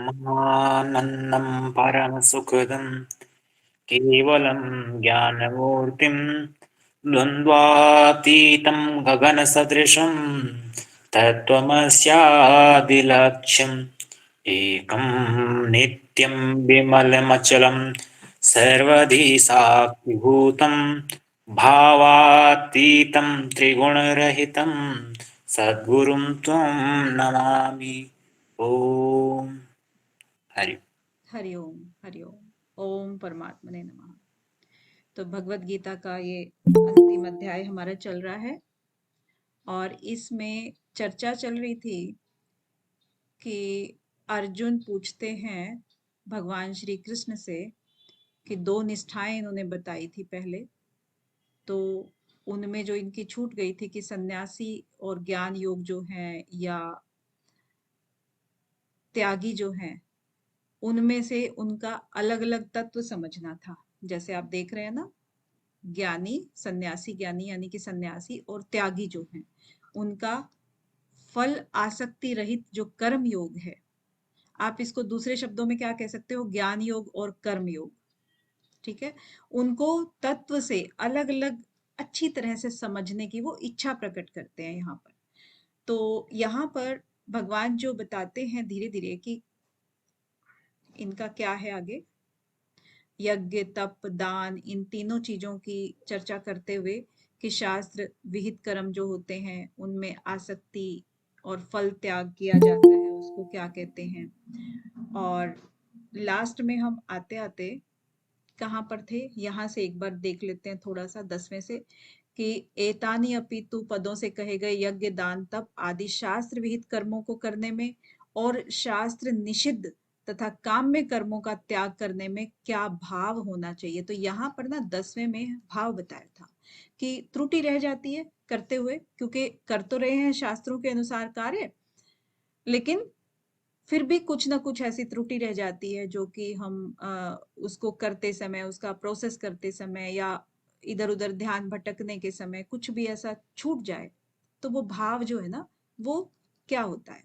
ब्रह्मानन्दं परमसुखदं केवलं ज्ञानमूर्तिं द्वन्द्वातीतं गगनसदृशं तत्त्वमस्यादिलक्ष्यम् एकं नित्यं विमलमचलं सर्वधि साक्षिभूतं भावातीतं त्रिगुणरहितं सद्गुरुं त्वं नमामि। ओम हरि। हरिओम हरिओम। ओम परमात्मने नमः। तो भगवत गीता का ये अंतिम अध्याय हमारा चल रहा है और इसमें चर्चा चल रही थी कि अर्जुन पूछते हैं भगवान श्री कृष्ण से कि दो निष्ठाएं इन्होंने बताई थी पहले, तो उनमें जो इनकी छूट गई थी कि सन्यासी और ज्ञान योग जो है या त्यागी जो है, उनमें से उनका अलग अलग तत्व समझना था। जैसे आप देख रहे हैं ना, ज्ञानी सन्यासी, ज्ञानी यानी कि सन्यासी, और त्यागी जो है उनका फल आसक्ति रहित जो कर्म योग है, आप इसको दूसरे शब्दों में क्या कह सकते हो, ज्ञान योग और कर्म योग। ठीक है, उनको तत्व से अलग अलग अच्छी तरह से समझने की वो इच्छा प्रकट करते हैं यहाँ पर। तो यहाँ पर भगवान जो बताते हैं धीरे धीरे कि इनका क्या है आगे, यज्ञ तप दान, इन तीनों चीजों की चर्चा करते हुए कि शास्त्र विहित कर्म जो होते हैं उनमें आसक्ति और फल त्याग किया जाता है, उसको क्या कहते हैं। और लास्ट में हम आते आते कहाँ पर थे, यहाँ से एक बार देख लेते हैं थोड़ा सा 10वें से कि एतानी अपितु पदों से कहे गए यज्ञ दान तप आदि शास्त्र विहित कर्मों को करने में और शास्त्र निषिद्ध तथा काम्य कर्मों का त्याग करने में क्या भाव होना चाहिए। तो यहाँ पर ना 10वें में भाव बताया था कि त्रुटि रह जाती है करते हुए, क्योंकि कर तो रहे हैं शास्त्रों के अनुसार कार्य, लेकिन फिर भी कुछ ना कुछ ऐसी त्रुटि रह जाती है जो कि हम उसको करते समय, उसका प्रोसेस करते समय या इधर उधर ध्यान भटकने के समय कुछ भी ऐसा छूट जाए, तो वो भाव जो है ना, वो क्या होता है।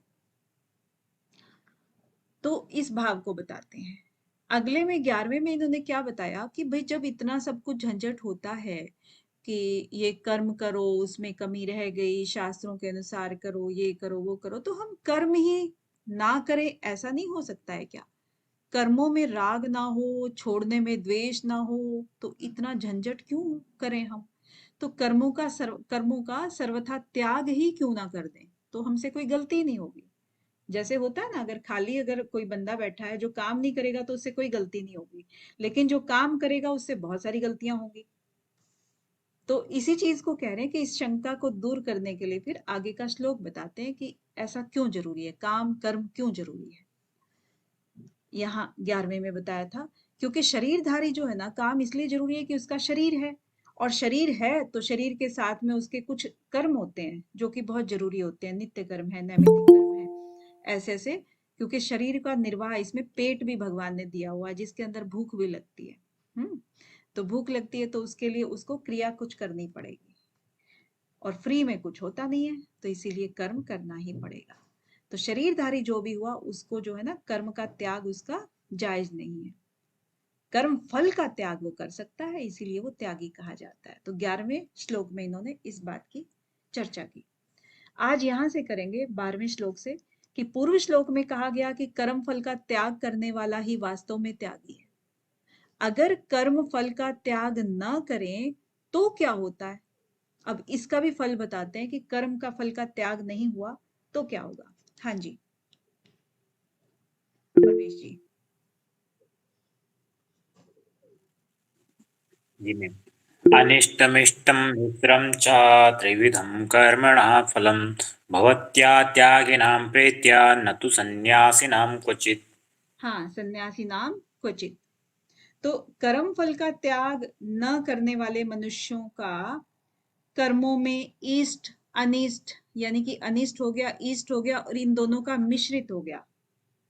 तो इस भाव को बताते हैं। अगले में 11वें में इन्होंने क्या बताया कि भाई जब इतना सब कुछ झंझट होता है कि ये कर्म करो उसमें कमी रह गई, शास्त्रों के अनुसार करो, ये करो वो करो, तो हम कर्म ही ना करें ऐसा नहीं हो सकता है क्या। कर्मों में राग ना हो, छोड़ने में द्वेष ना हो, तो इतना झंझट क्यों करें हम। तो कर्मों का सर्वथा त्याग ही क्यों ना कर दें, तो हमसे कोई गलती नहीं होगी। जैसे होता है ना, अगर खाली अगर कोई बंदा बैठा है जो काम नहीं करेगा तो उससे कोई गलती नहीं होगी, लेकिन जो काम करेगा उससे बहुत सारी गलतियां होंगी। तो इसी चीज को कह रहे हैं कि इस शंका को दूर करने के लिए फिर आगे का श्लोक बताते हैं कि ऐसा क्यों जरूरी है, काम कर्म क्यों जरूरी है। यहाँ 11वें में बताया था क्योंकि शरीरधारी जो है ना, काम इसलिए जरूरी है कि उसका शरीर है, और शरीर है तो शरीर के साथ में उसके कुछ कर्म होते हैं जो कि बहुत जरूरी होते हैं, नित्य कर्म है, नैमित्तिक कर्म है, ऐसे ऐसे। क्योंकि शरीर का निर्वाह, इसमें पेट भी भगवान ने दिया हुआ है जिसके अंदर भूख भी लगती है। तो भूख लगती है तो उसके लिए उसको क्रिया कुछ करनी पड़ेगी, और फ्री में कुछ होता नहीं है, तो इसीलिए कर्म करना ही पड़ेगा। तो शरीरधारी जो भी हुआ उसको जो है ना, कर्म का त्याग उसका जायज नहीं है। कर्म फल का त्याग वो कर सकता है, इसीलिए वो त्यागी कहा जाता है। तो 11वें श्लोक में इन्होंने इस बात की चर्चा की। आज यहां से करेंगे 12वें श्लोक से कि पूर्व श्लोक में कहा गया कि कर्म फल का त्याग करने वाला ही वास्तव में त्यागी है। अगर कर्म फल का त्याग न करें तो क्या होता है। अब इसका भी फल बताते हैं कि कर्म का फल का त्याग नहीं हुआ तो क्या होगा। हाँ जी परवेश जी। जी मैम। अनिष्टमिष्टं मित्रं च त्रिविधं कर्मणः फलं भवत्या त्यागिनां प्रीत्या न तु सन्न्यासिनां क्वचित्। हाँ, सन्यासी नाम क्वचित। तो कर्म फल का त्याग न करने वाले मनुष्यों का कर्मों में ईष्ट अनिष्ट, यानी कि अनिष्ट हो गया, ईष्ट हो गया, और इन दोनों का मिश्रित हो गया।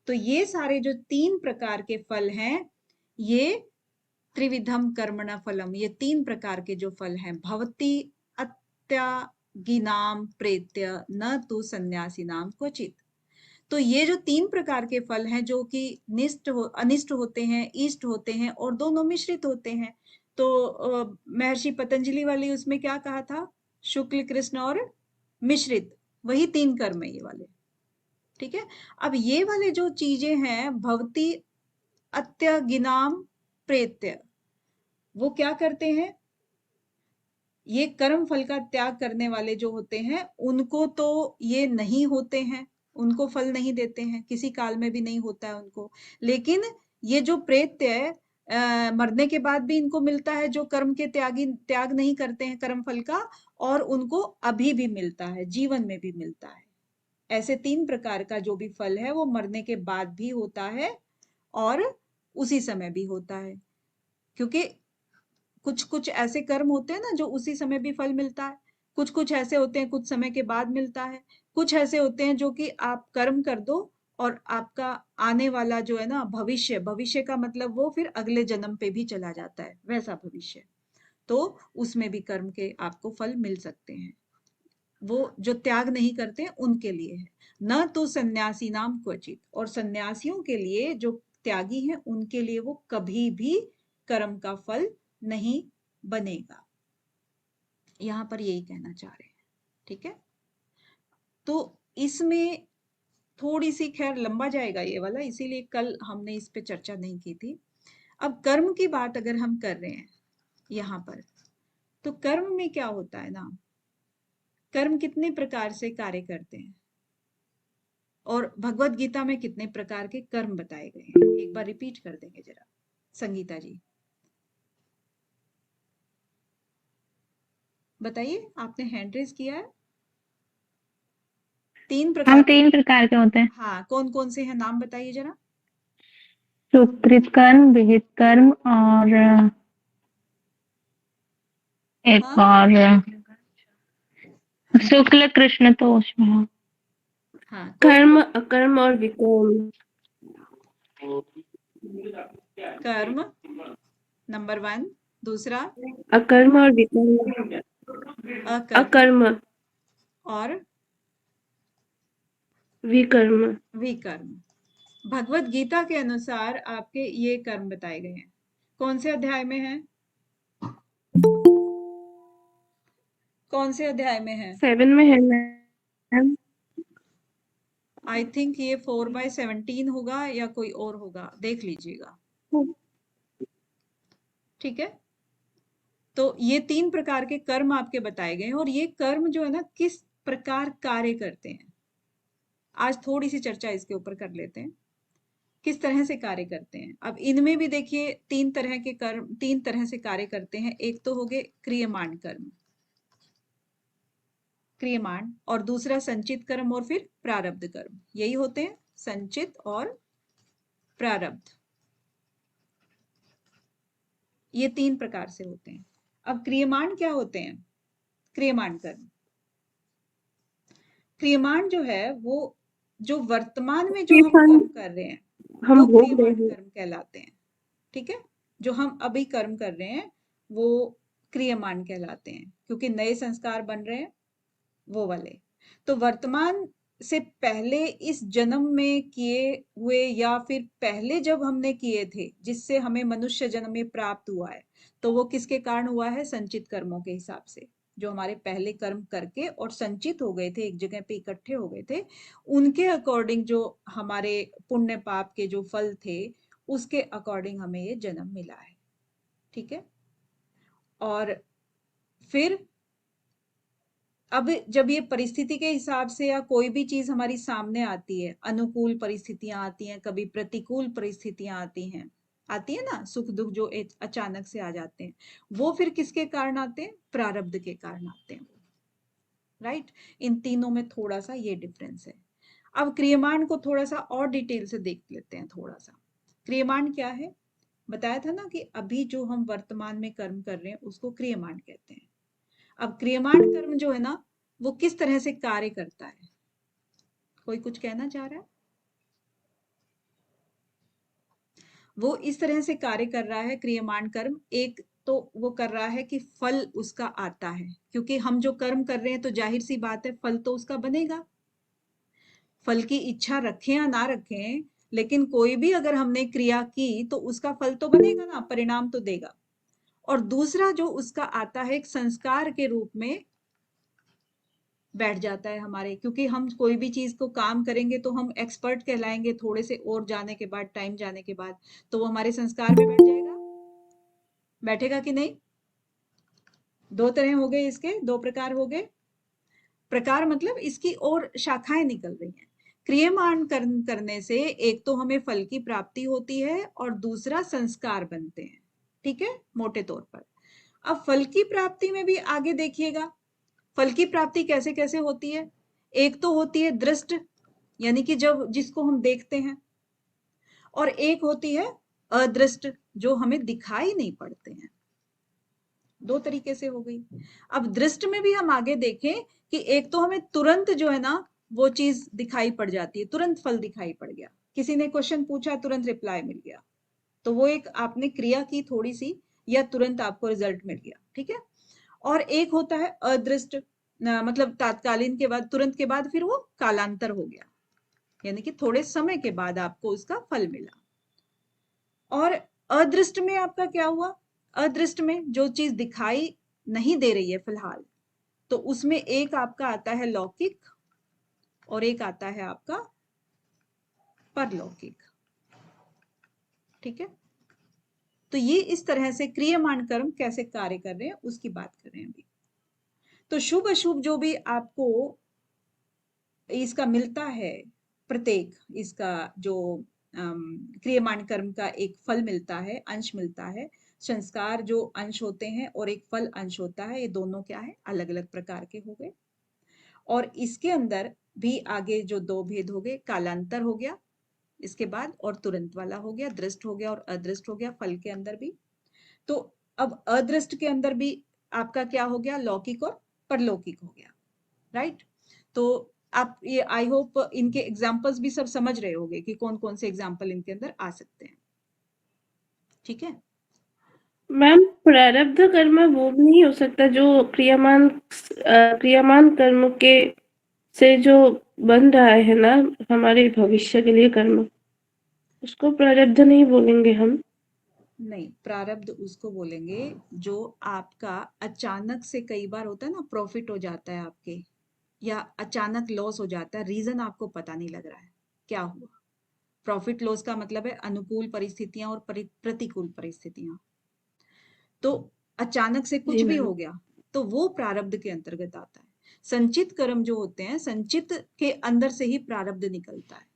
तो ये सारे जो 3 प्रकार के फल हैं, ये त्रिविधम कर्मणा फलम, ये 3 प्रकार के जो फल हैं, भवती अत्यागिनाम प्रेत्य न तु सन्यासी नाम क्वचित। तो ये जो 3 प्रकार के फल हैं जो कि अनिष्ट होते हैं, इष्ट होते हैं और दोनों मिश्रित होते हैं। तो महर्षि पतंजलि वाली उसमें क्या कहा था? शुक्ल, कृष्ण और मिश्रित, वही 3 कर्म है ये वाले। ठीक है। अब ये वाले जो चीजें हैं, भवती अत्यगिनाम प्रेत्य, वो क्या करते हैं? ये कर्म फल का त्याग करने वाले जो होते हैं उनको तो ये नहीं होते हैं, उनको फल नहीं देते हैं, किसी काल में भी नहीं होता है उनको। लेकिन ये जो प्रेत्य है, मरने के बाद भी इनको मिलता है, जो कर्म के त्याग नहीं करते हैं कर्म फल का, और उनको अभी भी मिलता है, जीवन में भी मिलता है। ऐसे 3 प्रकार का जो भी फल है वो मरने के बाद भी होता है और उसी समय भी होता है। क्योंकि कुछ कुछ ऐसे कर्म होते हैं ना जो उसी समय भी फल मिलता है, कुछ कुछ ऐसे होते हैं कुछ समय के बाद मिलता है, कुछ ऐसे होते हैं जो कि आप कर्म कर दो और आपका आने वाला जो है ना भविष्य, भविष्य का मतलब वो फिर अगले जन्म पे भी चला जाता है, वैसा भविष्य। तो उसमें भी कर्म के आपको फल मिल सकते हैं। वो जो त्याग नहीं करते उनके लिए है। न तो सन्यासी नाम क्वचित, और सन्यासियों के लिए जो त्यागी हैं उनके लिए वो कभी भी कर्म का फल नहीं बनेगा। यहां पर यही कहना चाह रहे हैं। ठीक है। तो इसमें थोड़ी सी, खैर लंबा जाएगा ये वाला, इसीलिए कल हमने इस पे चर्चा नहीं की थी। अब कर्म की बात अगर हम कर रहे हैं यहाँ पर, तो कर्म में क्या होता है ना, कर्म कितने प्रकार से कार्य करते हैं और भगवत गीता में कितने प्रकार के कर्म बताए गए हैं, एक बार रिपीट कर देंगे जरा संगीता जी, बताइए। आपने हैंड रेज किया है। 3 हम प्रकार के, 3 प्रकार के होते हैं। हाँ कौन कौन से हैं, नाम बताइए जरा। सुकृत कर्म, विहित कर्म और एक हाँ और शुक्ल कृष्ण तो उसमें है। हाँ, कौन कर्म, कौन? अकर्म और विकर्म। कर्म नंबर 1, दूसरा अकर्म और विकर्म। अकर्म, अकर्म, और विकर्म। विकर्म। भगवत गीता के अनुसार आपके ये कर्म बताए गए हैं, कौन से अध्याय में है? कौन से अध्याय में है? 7 में है मैम। आई थिंक ये 4/17 होगा या कोई और होगा, देख लीजिएगा। ठीक है। तो ये 3 प्रकार के कर्म आपके बताए गए हैं, और ये कर्म जो है ना किस प्रकार कार्य करते हैं, आज थोड़ी सी चर्चा इसके ऊपर कर लेते हैं, किस तरह से कार्य करते हैं। अब इनमें भी देखिए 3 तरह के कर्म 3 तरह से कार्य करते हैं। एक तो हो गए क्रियमाण कर्म, क्रियमाण, और दूसरा संचित कर्म और फिर प्रारब्ध कर्म, यही होते हैं संचित और प्रारब्ध। ये 3 प्रकार से होते हैं। अब क्रियमाण क्या होते हैं? क्रियमाण कर्म, क्रियमाण जो है वो जो वर्तमान में जो ये हम फल कर्म कर रहे हैं हम वो भोग रहे क्रियमाण हैं। कर्म कहलाते हैं। ठीक है। जो हम अभी कर्म कर रहे हैं वो क्रियमाण कहलाते हैं, क्योंकि नए संस्कार बन रहे हैं वो वाले। तो वर्तमान से पहले इस जन्म में किए हुए, या फिर पहले जब हमने किए थे जिससे हमें मनुष्य जन्म में प्राप्त हुआ है, तो वो किसके कारण हुआ है? संचित कर्मों के हिसाब से। जो हमारे पहले कर्म करके और संचित हो गए थे, एक जगह पे इकट्ठे हो गए थे, उनके अकॉर्डिंग जो हमारे पुण्य पाप के जो फल थे उसके अकॉर्डिंग हमें ये जन्म मिला है। ठीक है। और फिर अब जब ये परिस्थिति के हिसाब से या कोई भी चीज हमारी सामने आती है, अनुकूल परिस्थितियां आती हैं, कभी प्रतिकूल परिस्थितियां आती है ना, सुख दुख जो अचानक से आ जाते हैं, वो फिर किसके कारण आते हैं? प्रारब्ध के कारण आते हैं। राइट। इन तीनों में थोड़ा सा ये डिफरेंस है। अब क्रियमाण को थोड़ा सा और डिटेल से देख लेते हैं। थोड़ा सा क्रियमाण क्या है, बताया था ना कि अभी जो हम वर्तमान में कर्म कर रहे हैं उसको क्रियमाण कहते हैं। अब क्रियमाण कर्म जो है ना वो किस तरह से कार्य करता है, कोई कुछ कहना चाह रहा है? वो इस तरह से कार्य कर रहा है क्रियमाण कर्म। एक तो वो कर रहा है कि फल उसका आता है, क्योंकि हम जो कर्म कर रहे हैं तो जाहिर सी बात है फल तो उसका बनेगा। फल की इच्छा रखें या ना रखें, लेकिन कोई भी अगर हमने क्रिया की तो उसका फल तो बनेगा ना, परिणाम तो देगा। और दूसरा जो उसका आता है एक संस्कार के रूप में बैठ जाता है हमारे, क्योंकि हम कोई भी चीज को काम करेंगे तो हम एक्सपर्ट कहलाएंगे थोड़े से और जाने के बाद, टाइम जाने के बाद, तो वो हमारे संस्कार में बैठ जाएगा। बैठेगा कि नहीं? दो तरह हो गए इसके, दो प्रकार हो गए। प्रकार मतलब इसकी और शाखाएं निकल रही हैं। क्रियमाण करने से एक तो हमें फल की प्राप्ति होती है और दूसरा संस्कार बनते हैं। ठीक है, मोटे तौर पर। अब फल की प्राप्ति में भी आगे देखिएगा, फल की प्राप्ति कैसे कैसे होती है। एक तो होती है दृष्ट, यानी कि जब जिसको हम देखते हैं, और एक होती है अदृष्ट, जो हमें दिखाई नहीं पड़ते हैं। दो तरीके से हो गई। अब दृष्ट में भी हम आगे देखें कि एक तो हमें तुरंत जो है ना वो चीज दिखाई पड़ जाती है, तुरंत फल दिखाई पड़ गया, किसी ने क्वेश्चन पूछा तुरंत रिप्लाई मिल गया, तो वो एक आपने क्रिया की थोड़ी सी, या तुरंत आपको रिजल्ट मिल गया। ठीक है। और एक होता है अदृष्ट, मतलब तात्कालीन के बाद, तुरंत के बाद फिर वो कालांतर हो गया, यानी कि थोड़े समय के बाद आपको उसका फल मिला। और अदृष्ट में आपका क्या हुआ? अदृष्ट में जो चीज दिखाई नहीं दे रही है फिलहाल, तो उसमें एक आपका आता है लौकिक और एक आता है आपका परलौकिक। ठीक है। तो ये इस तरह से क्रियमाण कर्म कैसे कार्य कर रहे हैं उसकी बात कर रहे हैं अभी। तो शुभ अशुभ जो भी आपको इसका मिलता है, प्रत्येक इसका जो क्रियमाण कर्म का एक फल मिलता है, अंश मिलता है, संस्कार जो अंश होते हैं और एक फल अंश होता है, ये दोनों क्या है? अलग अलग प्रकार के हो गए। और इसके अंदर भी आगे जो दो भेद हो गए, कालांतर हो गया इसके बाद, और तुरंत वाला हो गया, दृष्ट हो गया और अदृष्ट हो गया फल के अंदर भी। तो अब अदृष्ट के अंदर भी आपका क्या हो गया? लौकिक और परलौकिक हो गया। राइट। तो आप ये आई होप इनके एग्जाम्पल्स भी सब समझ रहे होंगे कि कौन कौन से एग्जाम्पल इनके अंदर आ सकते हैं। ठीक है। मैम, प्रारब्ध कर्म वो भी नहीं हो सकता जो क्रियामान कर्म के से जो बन रहा है ना हमारे भविष्य के लिए कर्म, उसको प्रारब्ध नहीं बोलेंगे हम? नहीं, प्रारब्ध उसको बोलेंगे जो आपका अचानक से, कई बार होता है ना प्रॉफिट हो जाता है आपके, या अचानक लॉस हो जाता है, रीजन आपको पता नहीं लग रहा है क्या हुआ। प्रॉफिट लॉस का मतलब है अनुकूल परिस्थितियां और प्रतिकूल परिस्थितियां। तो अचानक से कुछ जी भी मैम। हो गया तो वो प्रारब्ध के अंतर्गत आता है। संचित कर्म जो होते हैं, संचित के अंदर से ही प्रारब्ध निकलता है।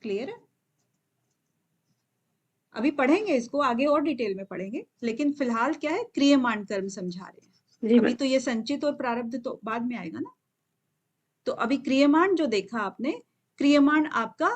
क्लियर है? अभी पढ़ेंगे इसको आगे और डिटेल में पढ़ेंगे, लेकिन फिलहाल क्या है, क्रियमाण कर्म समझा रहे हैं। जी अभी मैम। तो ये संचित और प्रारब्ध तो बाद में आएगा ना। तो अभी क्रियमाण जो देखा आपने, क्रियमाण आपका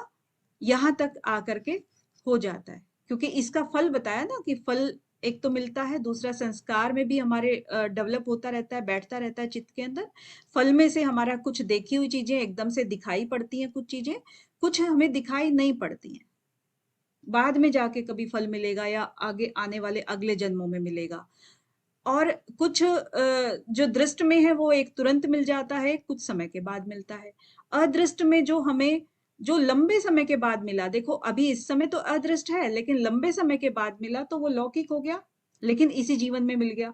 यहां तक आकर के हो जाता है, क्योंकि इसका फल बताया ना कि फल एक तो मिलता है, दूसरा संस्कार में भी हमारे डेवलप होता रहता है, बैठता रहता है चित्त के अंदर। फल में से हमारा कुछ देखी हुई चीजें एकदम से दिखाई पड़ती हैं, कुछ चीजें, कुछ हमें दिखाई नहीं पड़ती हैं, बाद में जाके कभी फल मिलेगा या आगे आने वाले अगले जन्मों में मिलेगा। और कुछ जो दृष्ट में है वो एक तुरंत मिल जाता है, कुछ समय के बाद मिलता है। अदृष्ट में जो हमें जो लंबे समय के बाद मिला, देखो अभी इस समय तो अदृष्ट है, लेकिन लंबे समय के बाद मिला तो वो लौकिक हो गया, लेकिन इसी जीवन में मिल गया।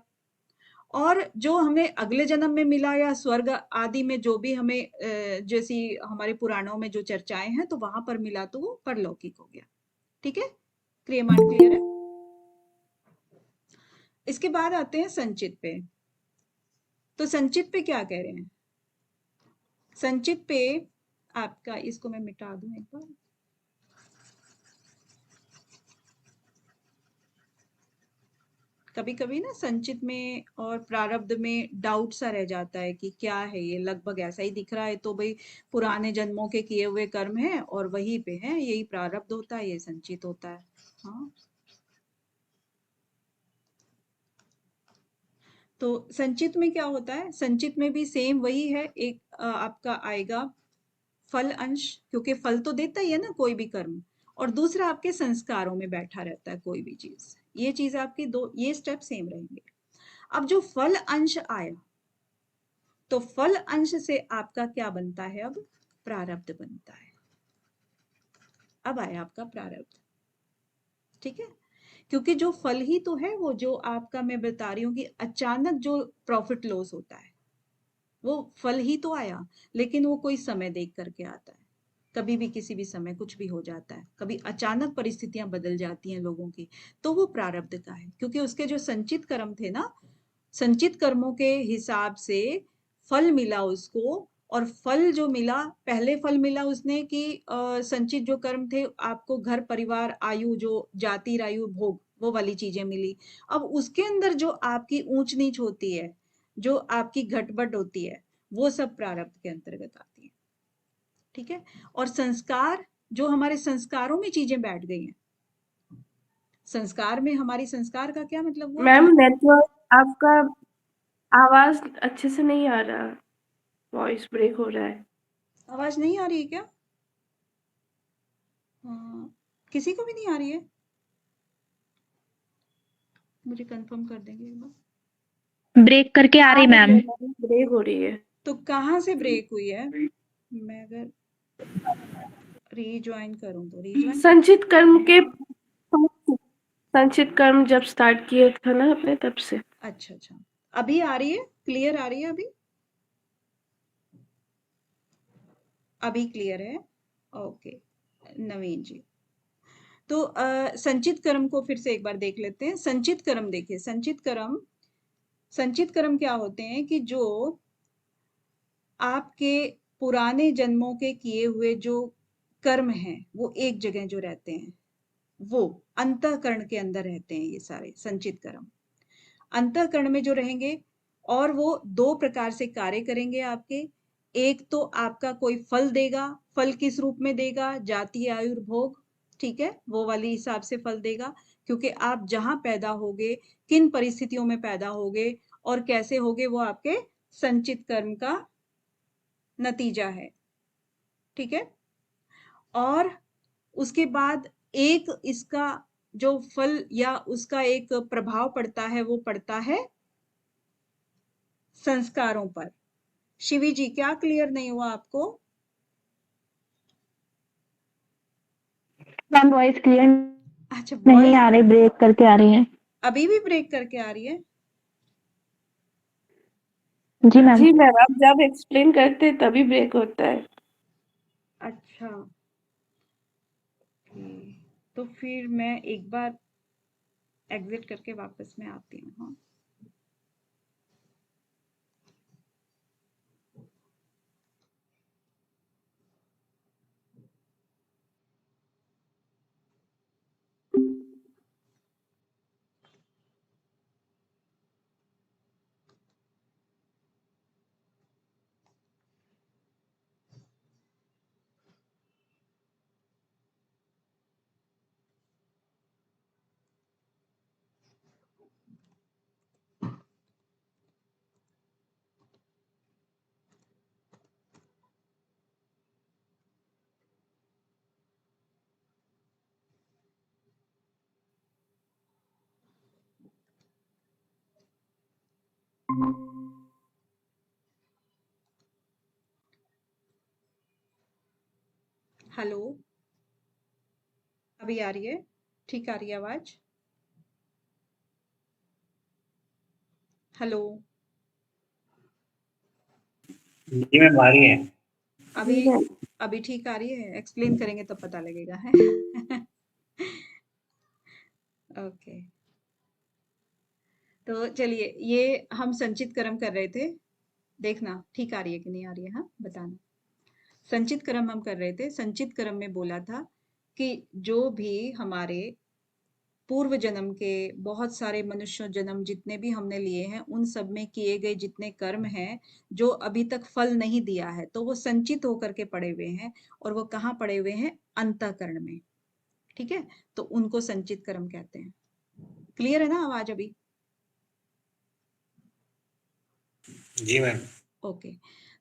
और जो हमें अगले जन्म में मिला या स्वर्ग आदि में जो भी हमें जैसी हमारे पुराणों में जो चर्चाएं हैं, तो वहां पर मिला तो वो परलौकिक हो गया। ठीक है, क्रियमाण क्लियर है? इसके बाद आते हैं संचित पे। तो संचित पे क्या कह रहे हैं? संचित पे आपका, इसको मैं मिटा दूं एक बार। कभी कभी ना संचित में और प्रारब्ध में डाउट सा रह जाता है कि क्या है ये, लगभग ऐसा ही दिख रहा है, तो भाई पुराने जन्मों के किए हुए कर्म हैं और वही पे हैं, यही प्रारब्ध होता है, ये संचित होता है। हाँ, तो संचित में क्या होता है? संचित में भी सेम वही है, एक आपका आएगा फल अंश, क्योंकि फल तो देता ही है ना कोई भी कर्म, और दूसरा आपके संस्कारों में बैठा रहता है कोई भी चीज। ये चीज आपकी दो, ये स्टेप सेम रहेंगे। अब जो फल अंश आया, तो फल अंश से आपका क्या बनता है? अब प्रारब्ध बनता है। अब आया आपका प्रारब्ध, ठीक है। क्योंकि जो फल ही तो है वो, जो आपका मैं बता रही हूँ कि अचानक जो प्रॉफिट लॉस होता है वो फल ही तो आया, लेकिन वो कोई समय देख करके आता है। कभी भी किसी भी समय कुछ भी हो जाता है, कभी अचानक परिस्थितियां बदल जाती हैं लोगों की, तो वो प्रारब्ध का है। क्योंकि उसके जो संचित कर्म थे ना, संचित कर्मों के हिसाब से फल मिला उसको। और फल जो मिला, पहले फल मिला उसने कि संचित जो कर्म थे आपको घर परिवार आयु, जो जाति आयु भोग, वो वाली चीजें मिली। अब उसके अंदर जो आपकी ऊंच नीच होती है, जो आपकी घटबट होती है, वो सब प्रारब्ध के अंतर्गत आती है, ठीक है। और संस्कार, जो हमारे संस्कारों में चीजें बैठ गई हैं, संस्कार में, हमारी संस्कार का क्या मतलब हुआ? मैम नेटवर्क आपका आवाज अच्छे से नहीं आ रहा, वॉइस ब्रेक हो रहा है। आवाज नहीं आ रही है क्या? किसी को भी नहीं आ रही है? मुझे कंफर्म कर देंगे एक बार। ब्रेक करके आ रही मैम। ब्रेक हो रही है। तो कहाँ से ब्रेक हुई है? मैं अगर रीज्वाइन करूं तो रीज्वाइन, संचित कर्म के संचित कर्म जब स्टार्ट किए था ना आपने, तब से। अच्छा अच्छा, अभी आ रही है? क्लियर आ रही है अभी? अभी क्लियर है? ओके नवीन जी। तो संचित कर्म को फिर से एक बार देख लेते हैं। संचित कर्म देखिए, संचित कर्म क्या होते हैं कि जो आपके पुराने जन्मों के किए हुए जो कर्म हैं वो एक जगह जो रहते हैं, वो अंतःकरण के अंदर रहते हैं। ये सारे संचित कर्म अंतःकरण में जो रहेंगे, और वो दो प्रकार से कार्य करेंगे आपके। एक तो आपका कोई फल देगा, फल किस रूप में देगा? जाति आयुर्भोग, ठीक है, वो वाली हिसाब से फल देगा। क्योंकि आप जहां पैदा होगे, किन परिस्थितियों में पैदा होगे और कैसे होगे, वो आपके संचित कर्म का नतीजा है, ठीक है। और उसके बाद एक इसका जो फल या उसका एक प्रभाव पड़ता है, वो पड़ता है संस्कारों पर। शिवी जी, क्या क्लियर नहीं हुआ आपको? मैम वॉइस क्लियर अच्छा, नहीं वॉइस आ रही, ब्रेक करके आ रही है। अभी भी ब्रेक करके आ रही है? जी मैम। जी मैम, आप जब एक्सप्लेन करते हैं तभी ब्रेक होता है। अच्छा, तो फिर मैं एक बार एग्जिट करके वापस में आती हूँ। हाँ, हेलो, अभी आ रही है? ठीक आ रही है आवाज? हेलो, जी मैम आ रही है। अभी जी मैम। अभी ठीक आ रही है? एक्सप्लेन करेंगे तब पता लगेगा है। ओके, तो चलिए, ये हम संचित कर्म कर रहे थे। देखना ठीक आ रही है कि नहीं आ रही है, हाँ बताना। संचित कर्म हम कर रहे थे। संचित कर्म में बोला था कि जो भी हमारे पूर्व जन्म के बहुत सारे मनुष्य जन्म जितने भी हमने लिए हैं, उन सब में किए गए जितने कर्म हैं जो अभी तक फल नहीं दिया है, तो वो संचित होकर के पड़े हुए हैं। और वो कहाँ पड़े हुए हैं? अंतःकरण में, ठीक है। तो उनको संचित कर्म कहते हैं। क्लियर है ना आवाज अभी? जी मैम। ओके,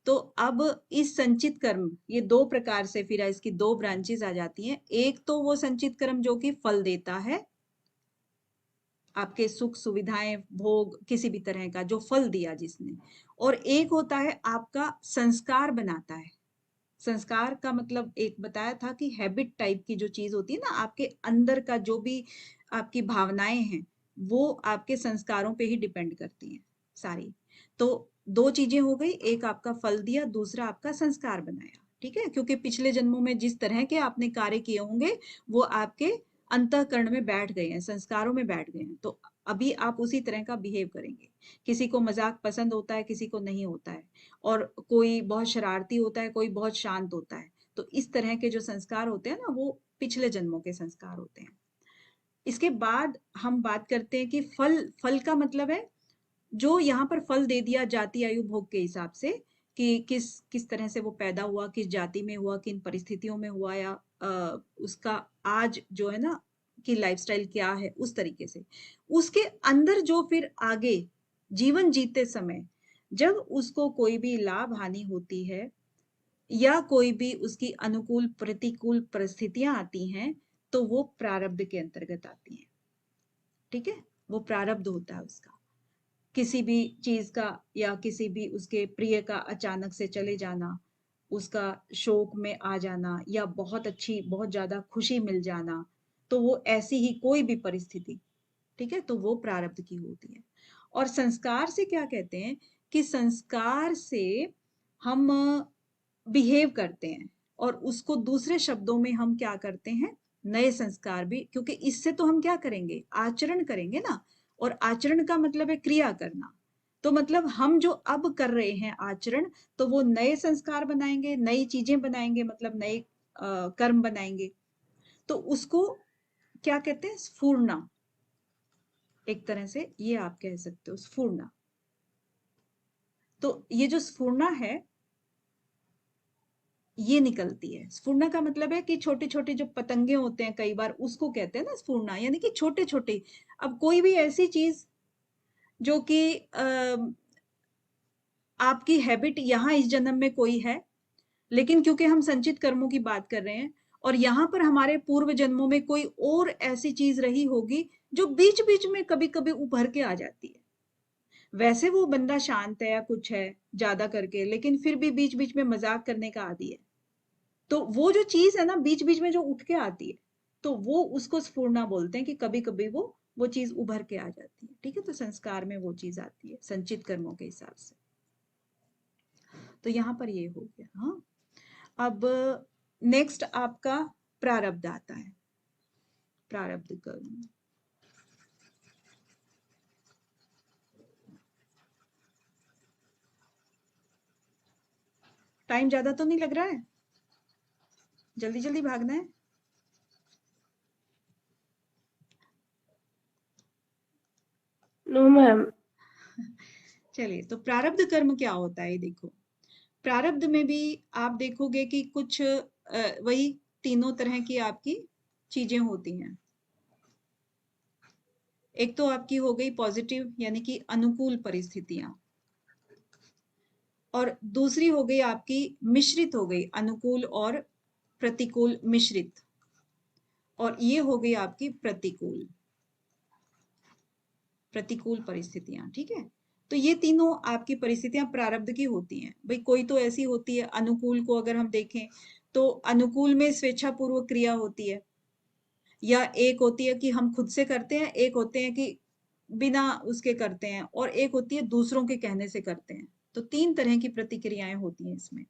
तो अब इस संचित कर्म, ये दो प्रकार से फिर इसकी दो ब्रांचेस आ जाती हैं। एक तो वो संचित कर्म जो कि फल देता है आपके सुख सुविधाएं भोग किसी भी तरह का जो फल दिया जिसने, और एक होता है आपका संस्कार बनाता है। संस्कार का मतलब एक बताया था कि हैबिट टाइप की जो चीज होती है ना, आपके अंदर का जो भी आपकी भावनाएं हैं वो आपके संस्कारों पे ही डिपेंड करती हैं सारी। तो दो चीजें हो गई, एक आपका फल दिया, दूसरा आपका संस्कार बनाया। ठीक है, क्योंकि पिछले जन्मों में जिस तरह के आपने कार्य किए होंगे वो आपके अंतःकरण में बैठ गए हैं, संस्कारों में बैठ गए हैं। तो अभी आप उसी तरह का बिहेव करेंगे। किसी को मजाक पसंद होता है, किसी को नहीं होता है, और कोई बहुत शरारती होता है, कोई बहुत शांत होता है। तो इस तरह के जो संस्कार होते हैं ना, वो पिछले जन्मों के संस्कार होते हैं। इसके बाद हम बात करते हैं कि फल, फल का मतलब है जो यहाँ पर फल दे दिया जाति आयु भोग के हिसाब से, कि किस किस तरह से वो पैदा हुआ, किस जाति में हुआ, किन परिस्थितियों में हुआ, या उसका आज जो है ना कि लाइफस्टाइल क्या है, उस तरीके से उसके अंदर जो फिर आगे जीवन जीते समय जब उसको कोई भी लाभ हानि होती है या कोई भी उसकी अनुकूल प्रतिकूल परिस्थितियां आती हैं, तो वो प्रारब्ध के अंतर्गत आती हैं। ठीक है, वो प्रारब्ध होता है उसका, किसी भी चीज का या किसी भी उसके प्रिय का अचानक से चले जाना, उसका शोक में आ जाना, या बहुत अच्छी बहुत ज्यादा खुशी मिल जाना, तो वो ऐसी ही कोई भी परिस्थिति, ठीक है, तो वो प्रारब्ध की होती है। और संस्कार से क्या कहते हैं कि संस्कार से हम बिहेव करते हैं, और उसको दूसरे शब्दों में हम क्या करते हैं, नए संस्कार भी, क्योंकि इससे तो हम क्या करेंगे, आचरण करेंगे ना, और आचरण का मतलब है क्रिया करना। तो मतलब हम जो अब कर रहे हैं आचरण, तो वो नए संस्कार बनाएंगे, नई चीजें बनाएंगे, मतलब नए कर्म बनाएंगे। तो उसको क्या कहते हैं, स्फूर्णा, एक तरह से ये आप कह सकते हो स्फूर्णा। तो ये जो स्फूर्णा है ये निकलती है। स्फूर्णा का मतलब है कि छोटे छोटे जो पतंगे होते हैं कई बार, उसको कहते हैं ना स्फूर्णा, यानी कि छोटे छोटे। अब कोई भी ऐसी चीज जो कि आपकी हैबिट यहाँ इस जन्म में कोई है, लेकिन क्योंकि हम संचित कर्मों की बात कर रहे हैं, और यहाँ पर हमारे पूर्व जन्मों में कोई और ऐसी चीज रही होगी जो बीच बीच में कभी कभी उभर के आ जाती है। वैसे वो बंदा शांत है या कुछ है ज्यादा करके, लेकिन फिर भी बीच बीच में मजाक करने का आदी है। तो वो जो चीज है ना बीच बीच में जो उठ के आती है, तो वो उसको स्फूर्णा बोलते हैं, कि कभी कभी वो चीज उभर के आ जाती है। ठीक है, तो संस्कार में वो चीज आती है संचित कर्मों के हिसाब से। तो यहाँ पर ये हो गया। हाँ, अब नेक्स्ट आपका प्रारब्ध आता है, प्रारब्ध कर्म। टाइम ज्यादा तो नहीं लग रहा है, जल्दी जल्दी भागना है। No ma'am. चलिए, तो प्रारब्ध कर्म क्या होता है, देखो प्रारब्ध में भी आप देखोगे कि कुछ वही तीनों तरह की आपकी चीजें होती हैं। एक तो आपकी हो गई पॉजिटिव यानी कि अनुकूल परिस्थितियां, और दूसरी हो गई आपकी मिश्रित हो गई, अनुकूल और प्रतिकूल मिश्रित, और ये हो गई आपकी प्रतिकूल, प्रतिकूल परिस्थितियां। ठीक है, तो ये तीनों आपकी परिस्थितियां प्रारब्ध की होती हैं। भाई कोई तो ऐसी होती है, अनुकूल को अगर हम देखें तो अनुकूल में स्वेच्छा पूर्वक क्रिया होती है, या एक होती है कि हम खुद से करते हैं, एक होते हैं कि बिना उसके करते हैं, और एक होती है दूसरों के कहने से करते हैं। तो तीन तरह की प्रतिक्रियाएं होती हैं इसमें।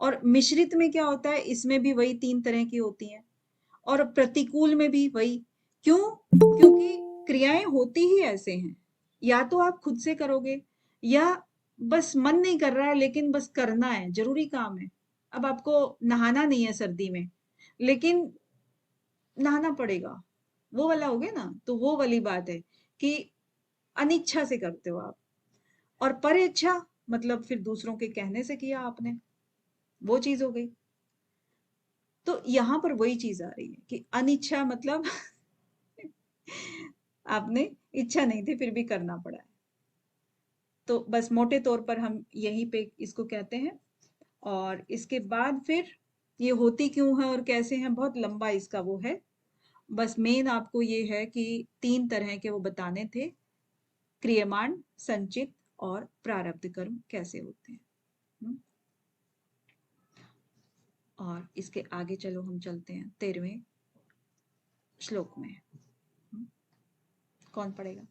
और मिश्रित में क्या होता है, इसमें भी वही तीन तरह की होती हैं, और प्रतिकूल में भी वही। क्यों? क्योंकि क्रियाएं होती ही ऐसे हैं, या तो आप खुद से करोगे, या बस मन नहीं कर रहा है लेकिन बस करना है, जरूरी काम है। अब आपको नहाना नहीं है सर्दी में, लेकिन नहाना पड़ेगा, वो वाला हो गया ना। तो वो वाली बात है कि अनिच्छा से करते हो आप, और पर इच्छा मतलब फिर दूसरों के कहने से किया आपने, वो चीज हो गई। तो यहां पर वही चीज आ रही है कि अनिच्छा मतलब आपने इच्छा नहीं थी फिर भी करना पड़ा है। तो बस मोटे तौर पर हम यहीं पे इसको कहते हैं। और इसके बाद फिर ये होती क्यों है और कैसे हैं, बहुत लंबा इसका वो है। बस मेन आपको ये है कि 3 तरह के वो बताने थे, क्रियमाण, संचित और प्रारब्ध कर्म कैसे होते हैं। हम्म? और इसके आगे चलो हम चलते हैं 13वें श्लोक में। कौन पढ़ेगा?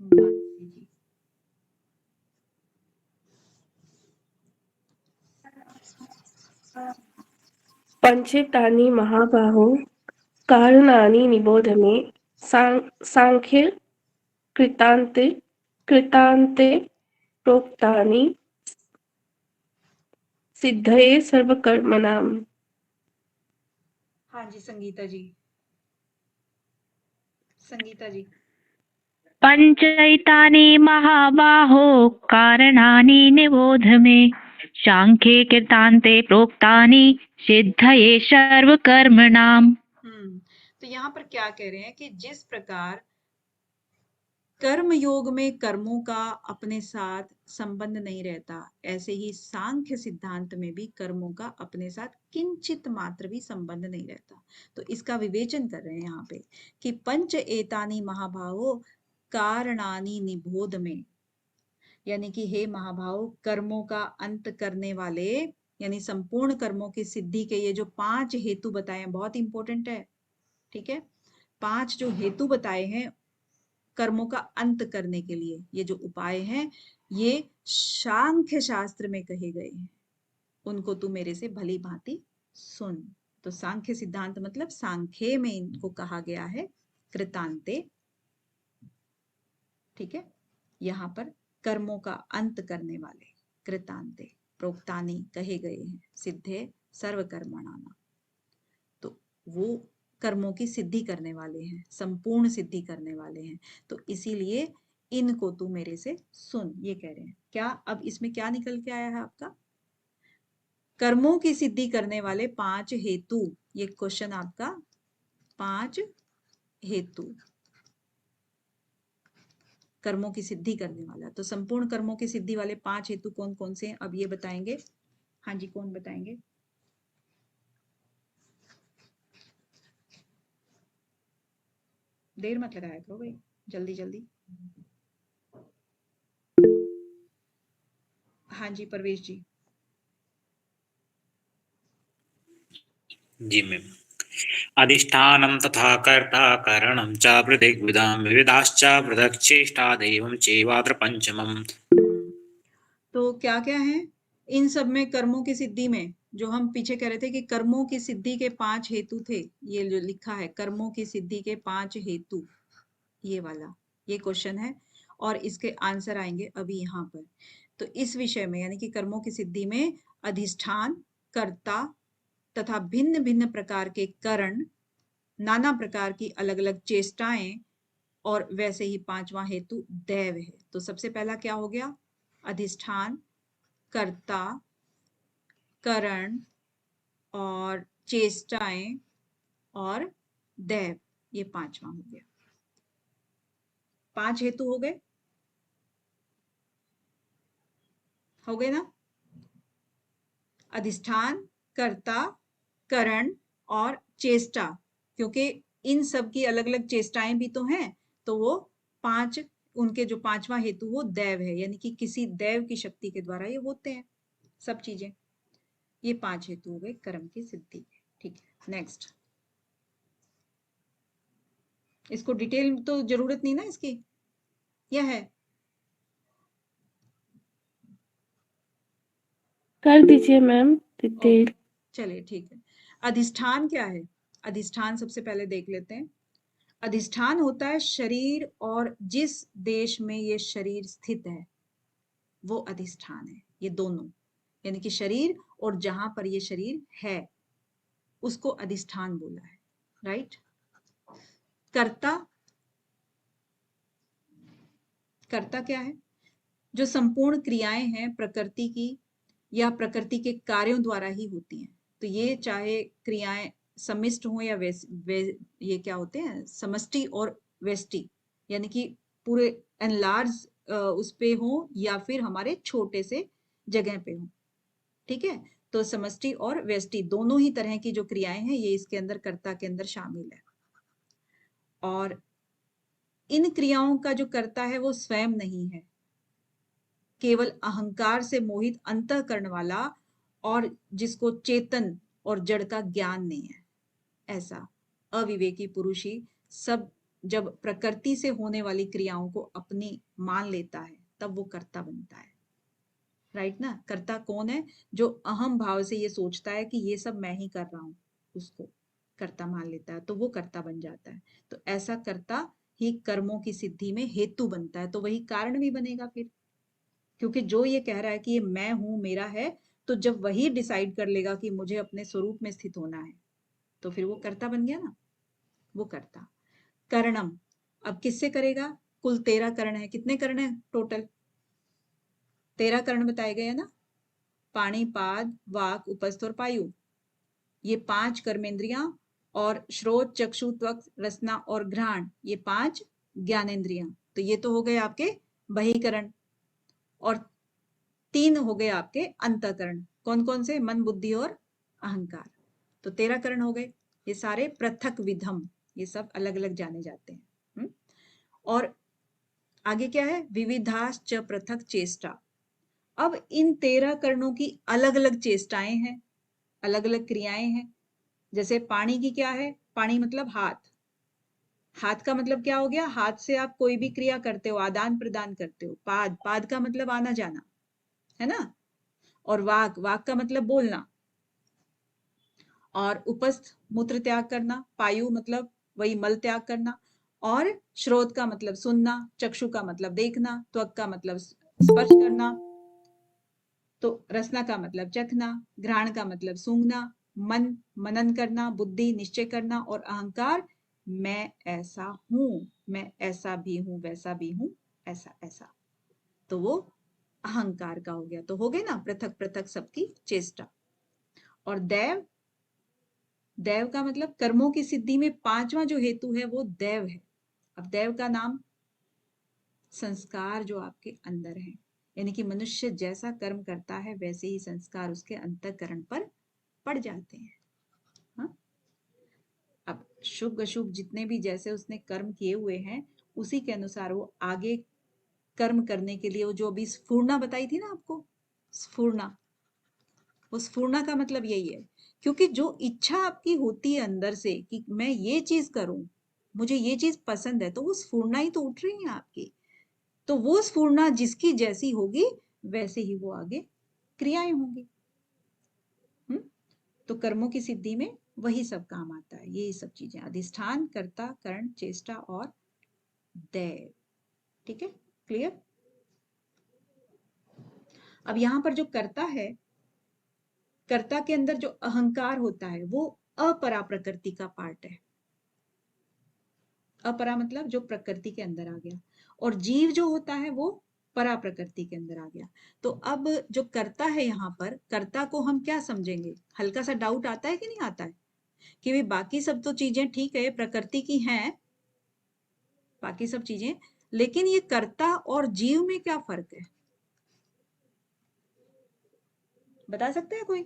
मानसी जी। पंचेतानि महाबाहो कारणानि निबोध मे सांख्ये कृतान्ते प्रोक्तानि सिद्धये सर्वकर्मणाम्। हाँ जी, संगीता जी। संगीता जी। पञ्चैतानि महाबाहो कारणानि निबोध मे सांख्ये कृतान्ते प्रोक्तानि सिद्धये सर्वकर्मणाम्। तो यहाँ पर क्या कह रहे हैं कि जिस प्रकार कर्म योग में कर्मों का अपने साथ संबंध नहीं रहता, ऐसे ही सांख्य सिद्धांत में भी कर्मों का अपने साथ किंचित मात्र भी संबंध नहीं रहता। तो इसका विवेचन कर रहे हैं यहाँ पे कि पंच एतानी महाभावो कारणानि निबोध में, यानी कि हे महाभाव, कर्मों का अंत करने वाले यानी संपूर्ण कर्मों की सिद्धि के ये जो 5 हेतु बताए हैं, बहुत इंपॉर्टेंट है। ठीक है, 5 जो हेतु बताए हैं कर्मों का अंत करने के लिए, ये जो उपाय हैं, ये सांख्य शास्त्र में कहे गए हैं, उनको तू मेरे से भली भांति सुन। तो सांख्य सिद्धांत मतलब सांख्य में इनको कहा गया है कृतांते। ठीक है, यहाँ पर कर्मों का अंत करने वाले कृतांते प्रोक्तानि कहे गए हैं, सिद्धे सर्वकर्मणाम। तो वो कर्मों की सिद्धि करने वाले हैं, संपूर्ण सिद्धि करने वाले हैं, तो इसीलिए इनको तू मेरे से सुन, ये कह रहे हैं। क्या अब इसमें क्या निकल के आया है आपका? कर्मों की सिद्धि करने वाले 5 हेतु, ये क्वेश्चन आपका 5 हेतु कर्मों की सिद्धि करने वाला। तो संपूर्ण कर्मों की सिद्धि वाले 5 हेतु कौन कौन से हैं, अब ये बताएंगे। हाँ जी, कौन बताएंगे? देर मत लगाया करो भाई, जल्दी जल्दी। हाँ जी, परवेश जी। जी मैम। अधिष्ठानं तथा कर्ता करणं च पृथग्विधां विविधाश्च पृथक् चेष्टा दैवं चैवात्र पंचमम्। तो क्या क्या है इन सब में? कर्मों की सिद्धि में जो हम पीछे कह रहे थे कि कर्मों की सिद्धि के 5 हेतु थे, ये जो लिखा है कर्मों की सिद्धि के 5 हेतु, ये वाला ये क्वेश्चन है और इसके आंसर आएंगे अभी यहाँ पर। तो इस विषय में यानी कि कर्मों की सिद्धि में अधिष्ठान, कर्ता तथा भिन्न भिन्न प्रकार के करण, नाना प्रकार की अलग अलग चेष्टाएं और वैसे ही 5वां हेतु दैव है। तो सबसे पहला क्या हो गया? अधिष्ठान, कर्ता, करण और चेष्टाएं और दैव, ये 5वां हो गया। 5 हेतु हो गए, हो गए ना? अधिष्ठान, कर्ता, करण और चेष्टा, क्योंकि इन सब की अलग अलग चेष्टाएं भी तो हैं, तो वो 5, उनके जो 5वां हेतु वो दैव है, यानी कि किसी दैव की शक्ति के द्वारा ये होते हैं सब चीजें। ये 5 हेतु हो गए कर्म की सिद्धि। ठीक है, नेक्स्ट। इसको डिटेल तो जरूरत नहीं ना इसकी, यह है? कर दीजिए मैम डिटेल। चलिए ठीक है। अधिष्ठान क्या है? अधिष्ठान सबसे पहले देख लेते हैं। अधिष्ठान होता है शरीर, और जिस देश में ये शरीर स्थित है वो अधिष्ठान है। ये दोनों यानी कि शरीर और जहां पर ये शरीर है उसको अधिष्ठान बोला है, राइट? कर्ता, कर्ता क्या है? जो संपूर्ण क्रियाएं हैं प्रकृति की या प्रकृति के कार्यों द्वारा ही होती हैं। तो ये चाहे क्रियाएं समिष्ट हो या ये क्या होते हैं, समष्टि और व्यष्टि, यानी कि पूरे एनलार्ज उस पे हो या फिर हमारे छोटे से जगह पे हो। ठीक है, तो समष्टि और व्यष्टि दोनों ही तरह की जो क्रियाएं हैं ये इसके अंदर कर्ता के अंदर शामिल है। और इन क्रियाओं का जो कर्ता है वो स्वयं नहीं है, केवल अहंकार से मोहित अंतःकरण वाला और जिसको चेतन और जड़ का ज्ञान नहीं है, ऐसा अविवेकी पुरुष ही सब जब प्रकृति से होने वाली क्रियाओं को अपनी मान लेता है तब वो कर्ता बनता है। राइट ना? कर्ता कौन है? जो अहम भाव से ये सोचता है कि ये सब मैं ही कर रहा हूं, उसको कर्ता मान लेता है, तो वो कर्ता बन जाता है। तो ऐसा कर्ता ही कर्मों की सिद्धि में हेतु बनता है, तो वही कारण भी बनेगा फिर। क्योंकि जो ये कह रहा है कि ये मैं हूं, मेरा है, तो जब वही डिसाइड कर लेगा कि मुझे अपने स्वरूप में स्थित होना है, तो फिर वो कर्ता बन गया ना, वो कर्ता। करणम, अब किससे करेगा? कुल 13 करण है। कितने करण है टोटल? 13 करण बताए गए हैं ना, पाणी, पाद, वाक, उपस्थ और पायु। ये 5 कर्मेंद्रियां, और श्रोत, चक्षु, त्वक, रसना और घ्राण, ये 5 ज्ञानेंद्रियां। तो ये तो हो गए आपके बहिकरण, और 3 हो गए आपके अंतःकरण। कौन कौन से? मन, बुद्धि और अहंकार। तो 13 करण हो गए। ये सारे पृथक विधम, ये सब अलग अलग जाने जाते हैं। और आगे क्या है? विविधाश्च पृथक चेष्टा। अब इन 13 करणों की अलग अलग चेष्टाएं हैं, अलग अलग क्रियाएं हैं। जैसे पानी की क्या है? पानी मतलब हाथ। हाथ का मतलब क्या हो गया? हाथ से आप कोई भी क्रिया करते हो, आदान प्रदान करते हो। पाद, पाद का मतलब आना जाना, है ना? और वाक, वाक का मतलब बोलना। और उपस्थ, मूत्र त्याग करना। पायु मतलब वही मल त्याग करना। और श्रोत का मतलब सुनना। चक्षु का मतलब देखना। त्वक का मतलब स्पर्श करना। तो रसना का मतलब चखना। घ्राण का मतलब सूंघना। मन, मनन करना। बुद्धि, निश्चय करना। और अहंकार, मैं ऐसा हूं, मैं ऐसा भी हूं, वैसा भी हूं, ऐसा ऐसा। तो वो अहंकार का हो गया। तो हो गए ना पृथक पृथक सबकी चेष्टा। और दैव, दैव का मतलब कर्मों की सिद्धि में 5वां जो हेतु है वो दैव है। अब दैव का नाम संस्कार जो आपके अंदर है, यानी कि मनुष्य जैसा कर्म करता है वैसे ही संस्कार उसके अंतःकरण पर पड़ जाते हैं। हाँ? अब शुभ अशुभ जितने भी जैसे उसने कर्म किए हुए हैं उसी के अनुसार वो आगे कर्म करने के लिए, वो जो अभी स्फूर्णा बताई थी ना आपको, स्फूर्णा, वो स्फूर्णा का मतलब यही है। क्योंकि जो इच्छा आपकी होती है अंदर से कि मैं ये चीज करूं, मुझे ये चीज पसंद है, तो वो स्फूर्णा ही तो उठ रही है आपकी। तो वो स्फूर्णा जिसकी जैसी होगी वैसे ही वो आगे क्रियाएं होंगी। तो कर्मों की सिद्धि में वही सब काम आता है, यही सब चीजें, अधिष्ठान, कर्ता, करण, चेष्टा और दैव। ठीक है, क्लियर? अब यहां पर जो कर्ता है, कर्ता के अंदर जो अहंकार होता है वो अपरा प्रकृति का पार्ट है। अपरा मतलब जो प्रकृति के अंदर आ गया, और जीव जो होता है वो परा प्रकृति के अंदर आ गया। तो अब जो कर्ता है यहाँ पर, कर्ता को हम क्या समझेंगे? हल्का सा डाउट आता है कि नहीं आता है कि भाई बाकी सब तो चीजें ठीक है, प्रकृति की हैं बाकी सब चीजें, लेकिन ये कर्ता और जीव में क्या फर्क है? बता सकते हैं कोई?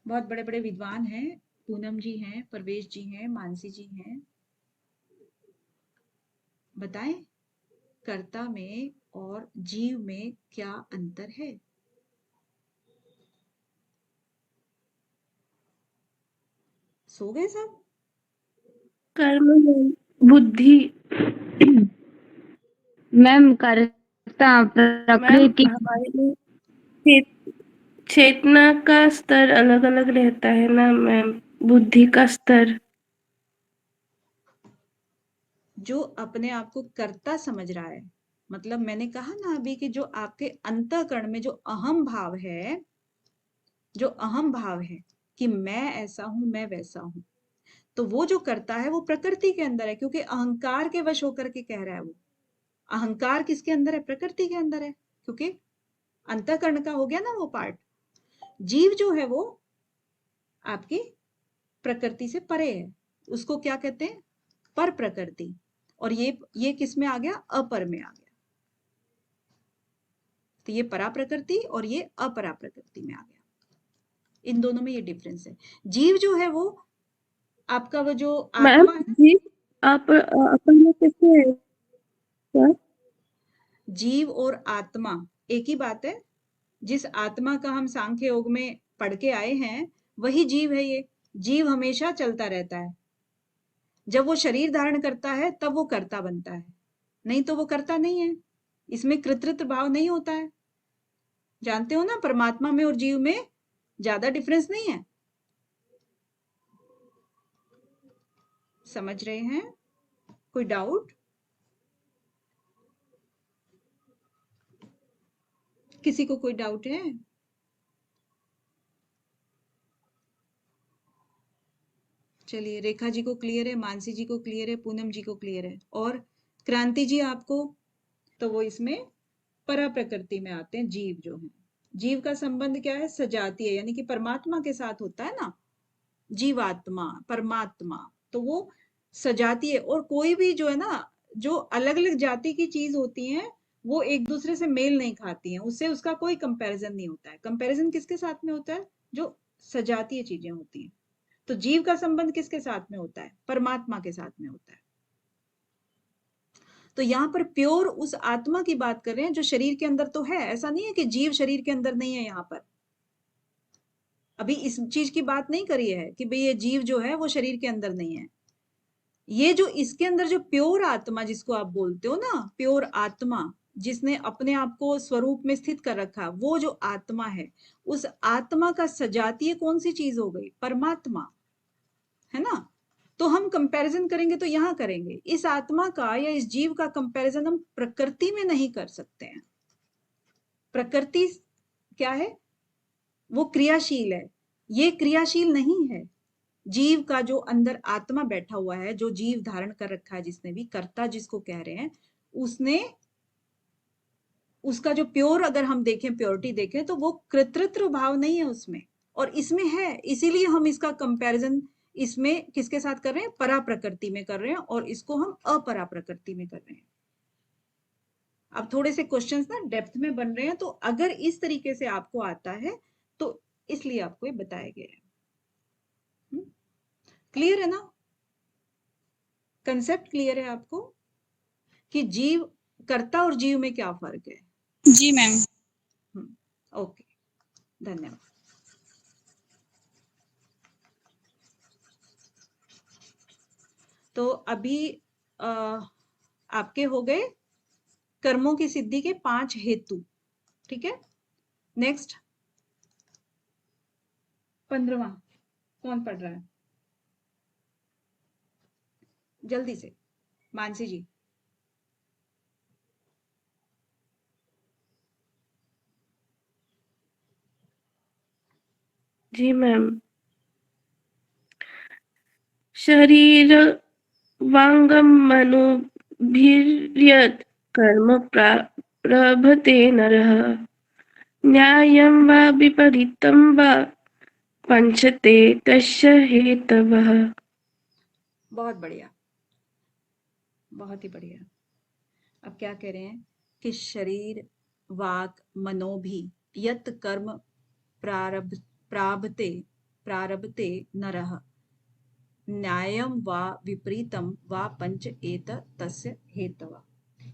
बहुत बड़े बड़े विद्वान हैं, पूनम जी हैं, परवेश जी हैं, मानसी जी हैं, बताएं कर्ता में और जीव में क्या अंतर है? सो गए सब? कर्म में बुद्धि, मैम कर्ता मैम प्रकृति हमारे में चेतना का स्तर अलग अलग रहता है ना मैम, बुद्धि का स्तर। जो अपने आप को कर्ता समझ रहा है, मतलब मैंने कहा ना अभी कि जो आपके अंतःकरण में जो अहम भाव है, जो अहम भाव है कि मैं ऐसा हूं, मैं वैसा हूं, तो वो जो करता है वो प्रकृति के अंदर है, क्योंकि अहंकार के वश होकर के कह रहा है वो। अहंकार किसके अंदर है? प्रकृति के अंदर है, क्योंकि अंतःकरण का हो गया ना वो पार्ट। जीव जो है वो आपकी प्रकृति से परे है, उसको क्या कहते हैं? पर प्रकृति। और ये किस में आ गया? अपर में आ गया। तो ये परा प्रकृति और ये अपरा प्रकृति में आ गया। इन दोनों में ये डिफरेंस है। जीव जो है वो आपका वो जो मैम आत्मा है ना, जी आप अपन लोग कैसे है सर? जीव और आत्मा एक ही बात है। जिस आत्मा का हम सांख्य योग में पढ़ के आए हैं वही जीव है। ये जीव हमेशा चलता रहता है। जब वो शरीर धारण करता है तब वो कर्ता बनता है, नहीं तो वो कर्ता नहीं है। इसमें कृतृत्व भाव नहीं होता है। जानते हो ना, परमात्मा में और जीव में ज्यादा डिफरेंस नहीं है। समझ रहे हैं? कोई डाउट? किसी को कोई डाउट है? चलिए, रेखा जी को क्लियर है, मानसी जी को क्लियर है, पूनम जी को क्लियर है, और क्रांति जी आपको? तो वो इसमें परा प्रकृति में आते हैं। जीव जो है, जीव का संबंध क्या है? सजातीय, यानी कि परमात्मा के साथ होता है ना। जीवात्मा परमात्मा, तो वो सजातीय। और कोई भी जो है ना, जो अलग अलग जाति की चीज होती है वो एक दूसरे से मेल नहीं खाती हैं, उससे उसका कोई कंपैरिजन नहीं होता है। कंपैरिजन किसके साथ में होता है? जो सजातीय चीजें होती हैं। तो जीव का संबंध किसके साथ में होता है? परमात्मा के साथ में होता है। तो यहाँ पर प्योर उस आत्मा की बात कर रहे हैं जो शरीर के अंदर तो है। ऐसा नहीं है कि जीव शरीर के अंदर नहीं है। यहाँ पर अभी इस चीज की बात नहीं करी है कि भाई ये जीव जो है वो शरीर के अंदर नहीं है। ये जो इसके अंदर जो प्योर आत्मा जिसको आप बोलते हो ना, प्योर आत्मा जिसने अपने आप को स्वरूप में स्थित कर रखा, वो जो आत्मा है, उस आत्मा का सजातीय कौन सी चीज हो गई? परमात्मा, है ना। तो हम कंपैरिजन करेंगे तो यहां करेंगे। इस आत्मा का या इस जीव का कंपैरिजन हम प्रकृति में नहीं कर सकते हैं। प्रकृति क्या है? वो क्रियाशील है, ये क्रियाशील नहीं है। जीव का जो अंदर आत्मा बैठा हुआ है, जो जीव धारण कर रखा है, जिसने भी, कर्ता जिसको कह रहे हैं, उसने, उसका जो प्योर, अगर हम देखें, प्योरिटी देखें, तो वो कृतृत्व भाव नहीं है उसमें, और इसमें है। इसीलिए हम इसका कंपैरिजन इसमें किसके साथ कर रहे हैं? परा प्रकृति में कर रहे हैं, और इसको हम अपरा प्रकृति में कर रहे हैं। अब थोड़े से क्वेश्चंस ना डेप्थ में बन रहे हैं, तो अगर इस तरीके से आपको आता है तो इसलिए आपको ये बताया गया है। क्लियर है ना? कंसेप्ट क्लियर है आपको कि जीव, कर्ता और जीव में क्या फर्क है? जी मैम। ओके, धन्यवाद। तो अभी आपके हो गए कर्मों की सिद्धि के 5 हेतु। ठीक है, नेक्स्ट 15वां कौन पढ़ रहा है? जल्दी से, मानसी जी। जी मैम। शरीर वांगम मनोभिर्यत् कर्म प्रभते नरः न्यायं वा विपरीतं वा पंचते तस्य हेतवः। बहुत बढ़िया, बहुत ही बढ़िया। अब क्या कह रहे हैं कि शरीर वाक मनोभि यत कर्म प्रारभते प्रारभते नरः न्यायम वा विपरीतम वा पंच एत तस्य हेतवा।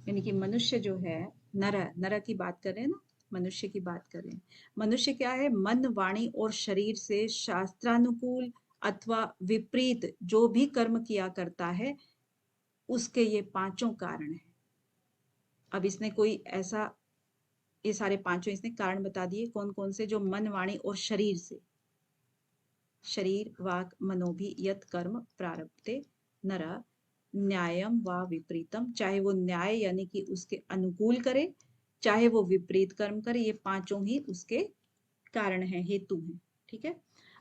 यानी कि मनुष्य जो है, नर की बात कर रहे हैं ना, मनुष्य की बात कर रहे हैं। मनुष्य क्या है? मन, वाणी और शरीर से शास्त्रानुकूल अथवा विपरीत जो भी कर्म किया करता है, उसके ये 5 कारण हैं। अब इसने कोई ऐसा, ये सारे 5 इसने कारण बता दिए कौन कौन से, जो मन, वाणी और शरीर से, शरीर वाक मनोभि यत कर्म प्रारब्धे नर न्यायम वा विपरीतम, चाहे वो न्याय यानी कि उसके अनुकूल करे, चाहे वो विपरीत कर्म करे, ये 5 ही उसके कारण हैं, हेतु हैं। ठीक है।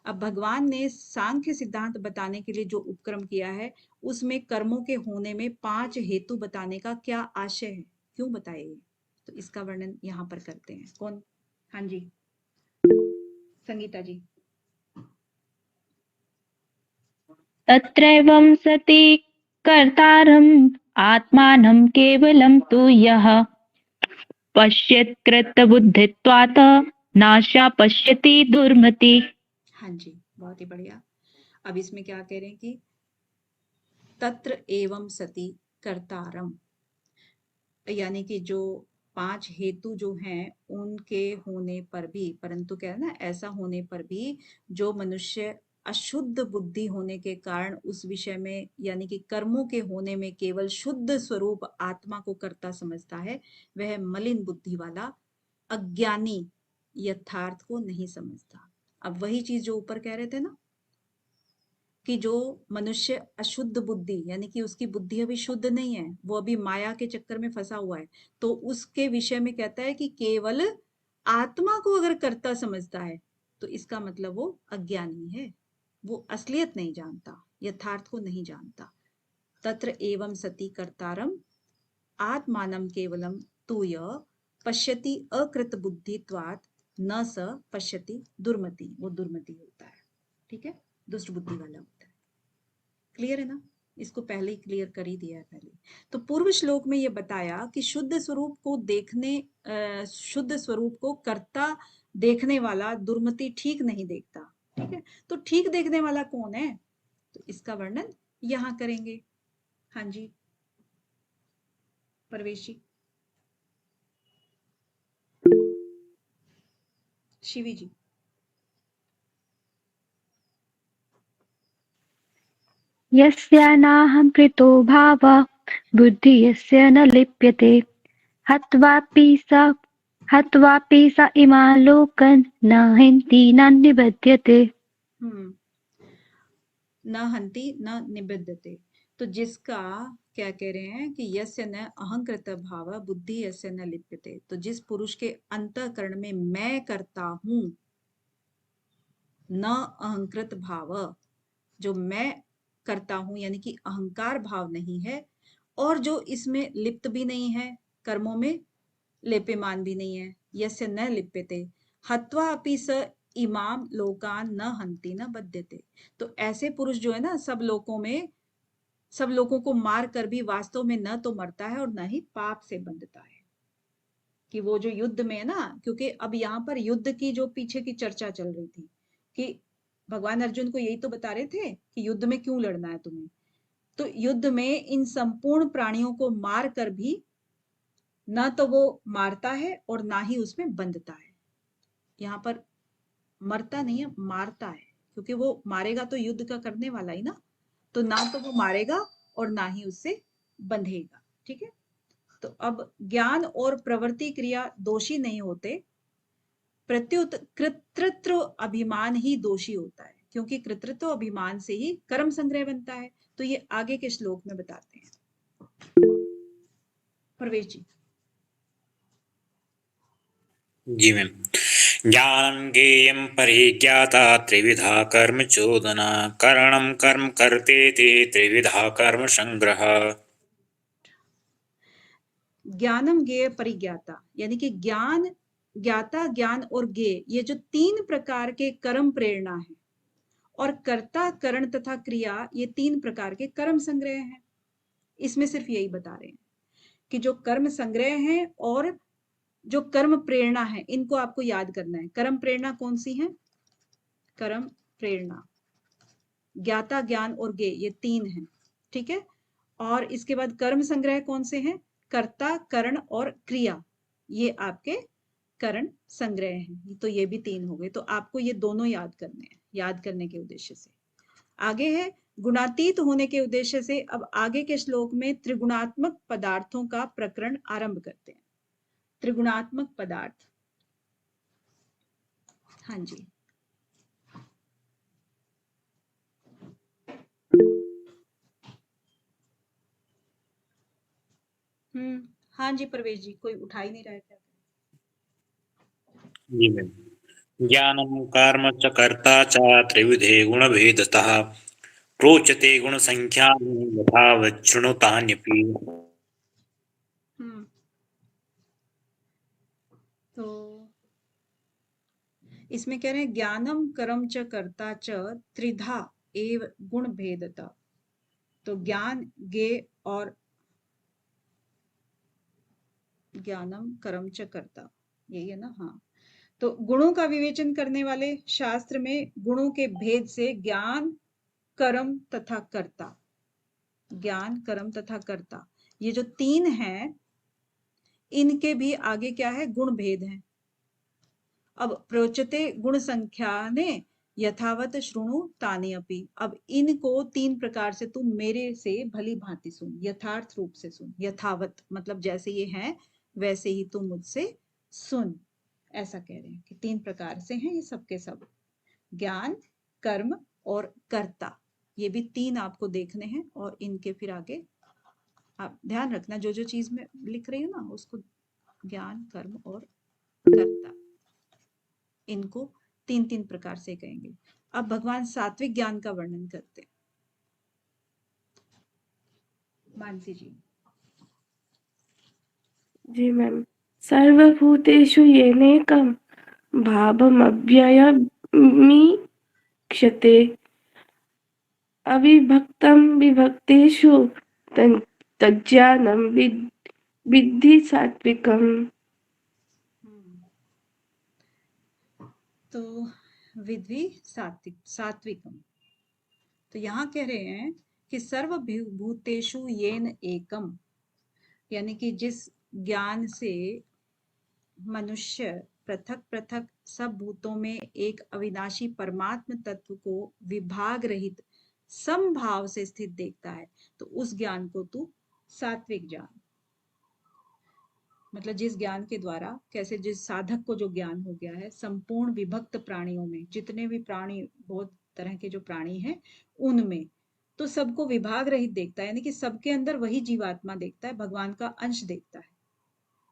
अब भगवान ने सांख्य सिद्धांत बताने के लिए जो उपक्रम किया है, उसमें कर्मों के होने में 5 हेतु बताने का क्या आशय है, क्यों बताए ये? तो इसका वर्णन यहाँ पर करते हैं। कौन? हाँ जी, संगीता जी। तत्रैवं सति कर्तारम् आत्मानं केवलं तु यः पश्येत् कृतबुद्धित्वात् नाशा पश्यति दुर्मति। हाँ जी, बहुत ही बढ़िया। अब इसमें क्या कह रहे हैं कि तत्र एवं सति कर्तारम, यानी कि जो 5 हेतु जो हैं उनके होने पर भी, परंतु क्या है ना, ऐसा होने पर भी जो मनुष्य अशुद्ध बुद्धि होने के कारण उस विषय में यानी कि कर्मों के होने में केवल शुद्ध स्वरूप आत्मा को कर्ता समझता है, वह मलिन बुद्धि वाला अज्ञानी यथार्थ को नहीं समझता। अब वही चीज जो ऊपर कह रहे थे ना कि जो मनुष्य अशुद्ध बुद्धि यानी कि उसकी बुद्धि अभी शुद्ध नहीं है, वो अभी माया के चक्कर में फंसा हुआ है, तो उसके विषय में कहता है कि केवल आत्मा को अगर कर्ता समझता है तो इसका मतलब वो अज्ञानी है, वो असलियत नहीं जानता, यथार्थ को नहीं जानता। तत्र एवं सति कर्तारम आत्मानं केवलम तूय पश्यति अकृत बुद्धित्वात् न स पश्यति दुर्मति, वो दुर्मति होता है, ठीक है, दुष्ट बुद्धि वाला होता है। क्लियर है ना? इसको पहले ही क्लियर कर ही दिया है पहले। तो पूर्व श्लोक में ये बताया कि शुद्ध स्वरूप को देखने शुद्ध स्वरूप को कर्ता देखने वाला दुर्मति ठीक नहीं देखता, ठीक है। तो ठीक देखने वाला कौन है, तो इसका वर्णन यहाँ करेंगे। हाँ जी परवेश जी, शिवी जी। यस्य नाहंकृतो भावः बुद्धिः यस्य न लिप्यते हत्वापि स इमान् लोकान् न हन्ति न निबध्यते। न हन्ति न निबध्यते, तो जिसका क्या कह रहे हैं कि यस्य न अहंकृत भाव बुद्धि यस्य न लिप्यते, तो जिस पुरुष के अंतःकरण में मैं करता हूं, न अहंकृत भाव, जो मैं करता हूं यानी कि अहंकार भाव नहीं है, और जो इसमें लिप्त भी नहीं है, कर्मों में लेप्यमान भी नहीं है, यस्य न लिप्यते हत्वा अपि स इमाम लोकान न हंति न बध्यते, तो ऐसे पुरुष जो है ना सब लोगों को मार कर भी वास्तव में न तो मरता है और न ही पाप से बंधता है। कि वो जो युद्ध में है ना, क्योंकि अब यहाँ पर युद्ध की जो पीछे की चर्चा चल रही थी कि भगवान अर्जुन को यही तो बता रहे थे कि युद्ध में क्यों लड़ना है तुम्हें, तो युद्ध में इन संपूर्ण प्राणियों को मार कर भी ना तो वो मारता है और ना ही उसमें बंधता है। यहाँ पर मरता नहीं है, मारता है, क्योंकि वो मारेगा तो युद्ध का करने वाला ही ना, तो ना तो वो मारेगा और ना ही उससे बंधेगा, ठीक है। तो अब ज्ञान और प्रवृत्ति क्रिया दोषी नहीं होते, प्रत्युत कृतृत्व अभिमान ही दोषी होता है, क्योंकि कृतृत्व अभिमान से ही कर्म संग्रह बनता है। तो ये आगे के श्लोक में बताते हैं। प्रवेश जी। जी मैम। ज्ञानं ज्ञेयं परिज्ञाता त्रिविधा कर्म चोदना करणं कर्म कर्तेति त्रिविधा कर्म संग्रह। ज्ञानम ज्ञेय परिज्ञाता, यानी कि ज्ञान ज्ञाता ज्ञान और ज्ञेय, ये जो 3 प्रकार के कर्म प्रेरणा है, और कर्ता करण तथा क्रिया ये 3 प्रकार के कर्म संग्रह हैं। इसमें सिर्फ यही बता रहे हैं कि जो कर्म संग्रह है और जो कर्म प्रेरणा है, इनको आपको याद करना है। कर्म प्रेरणा कौन सी है? कर्म प्रेरणा ज्ञाता ज्ञान और ज्ञेय, ये 3 हैं, ठीक है। और इसके बाद कर्म संग्रह कौन से हैं? कर्ता करण और क्रिया, ये आपके करण संग्रह हैं। तो ये भी 3 हो गए, तो आपको ये दोनों याद करने हैं, याद करने के उद्देश्य से। आगे है गुणातीत होने के उद्देश्य से। अब आगे के श्लोक में त्रिगुणात्मक पदार्थों का प्रकरण आरंभ करते हैं। त्रिगुणात्मक पदार्थ, हाँ जी। हाँ जी प्रवेश जी, कोई उठा ही नहीं रहा है क्या? जी मैम। ज्ञानं कर्म च कर्ता च त्रिविधे गुणभेदतः प्रोच्यते गुणसंख्यानि यथा वच्छृणुतान्यपि। हम्म तो इसमें कह रहे हैं ज्ञानम कर्म च कर्ता च त्रिधा एव गुण भेदता, तो ज्ञान ज्ञेय और ज्ञानम कर्म च कर्ता, यही है ना? हाँ। तो गुणों का विवेचन करने वाले शास्त्र में गुणों के भेद से ज्ञान, कर्म तथा कर्ता, ज्ञान, कर्म तथा कर्ता, ये जो तीन हैं, इनके भी आगे क्या है? गुण भेद है। अब प्रोचते गुण संख्याने यथावत शृणु तानि अपि। अब इनको तीन प्रकार से तुम मेरे से भली भांति सुन, यथार्थ रूप से सुन। यथावत मतलब जैसे ये हैं वैसे ही तुम मुझसे सुन, ऐसा कह रहे हैं कि तीन प्रकार से हैं ये सब के सब, ज्ञान, कर्म और कर्ता। ये भी तीन आपको देखने हैं और इनके फिर आगे आप ध्यान रखना, जो जो चीज मैं लिख रही हूँ ना उसको, ज्ञान, कर्म और कर्ता, इनको तीन तीन प्रकार से कहेंगे। अब भगवान सात्विक ज्ञान का वर्णन करते हैं। मानसी जी। जी मैम। सर्वभूतेषु येनेकं भावमव्ययमीक्षते अविभक्तं विभक्तेषु तज्ज्ञानं विद्धि सात्विकम्। तो विद्धि सात्विकम, तो यहाँ कह रहे हैं कि सर्वभूतेषु येन एकम, यानी कि जिस ज्ञान से मनुष्य पृथक पृथक सब भूतों में एक अविनाशी परमात्म तत्व को विभाग रहित समभाव से स्थित देखता है, तो उस ज्ञान को तू सात्विक जान। मतलब जिस ज्ञान के द्वारा, कैसे जिस साधक को जो ज्ञान हो गया है संपूर्ण विभक्त प्राणियों में, जितने भी प्राणी, बहुत तरह के जो प्राणी हैं उनमें, तो सबको विभाग रहित देखता है, यानी कि सबके अंदर वही जीवात्मा देखता है, भगवान का अंश देखता है।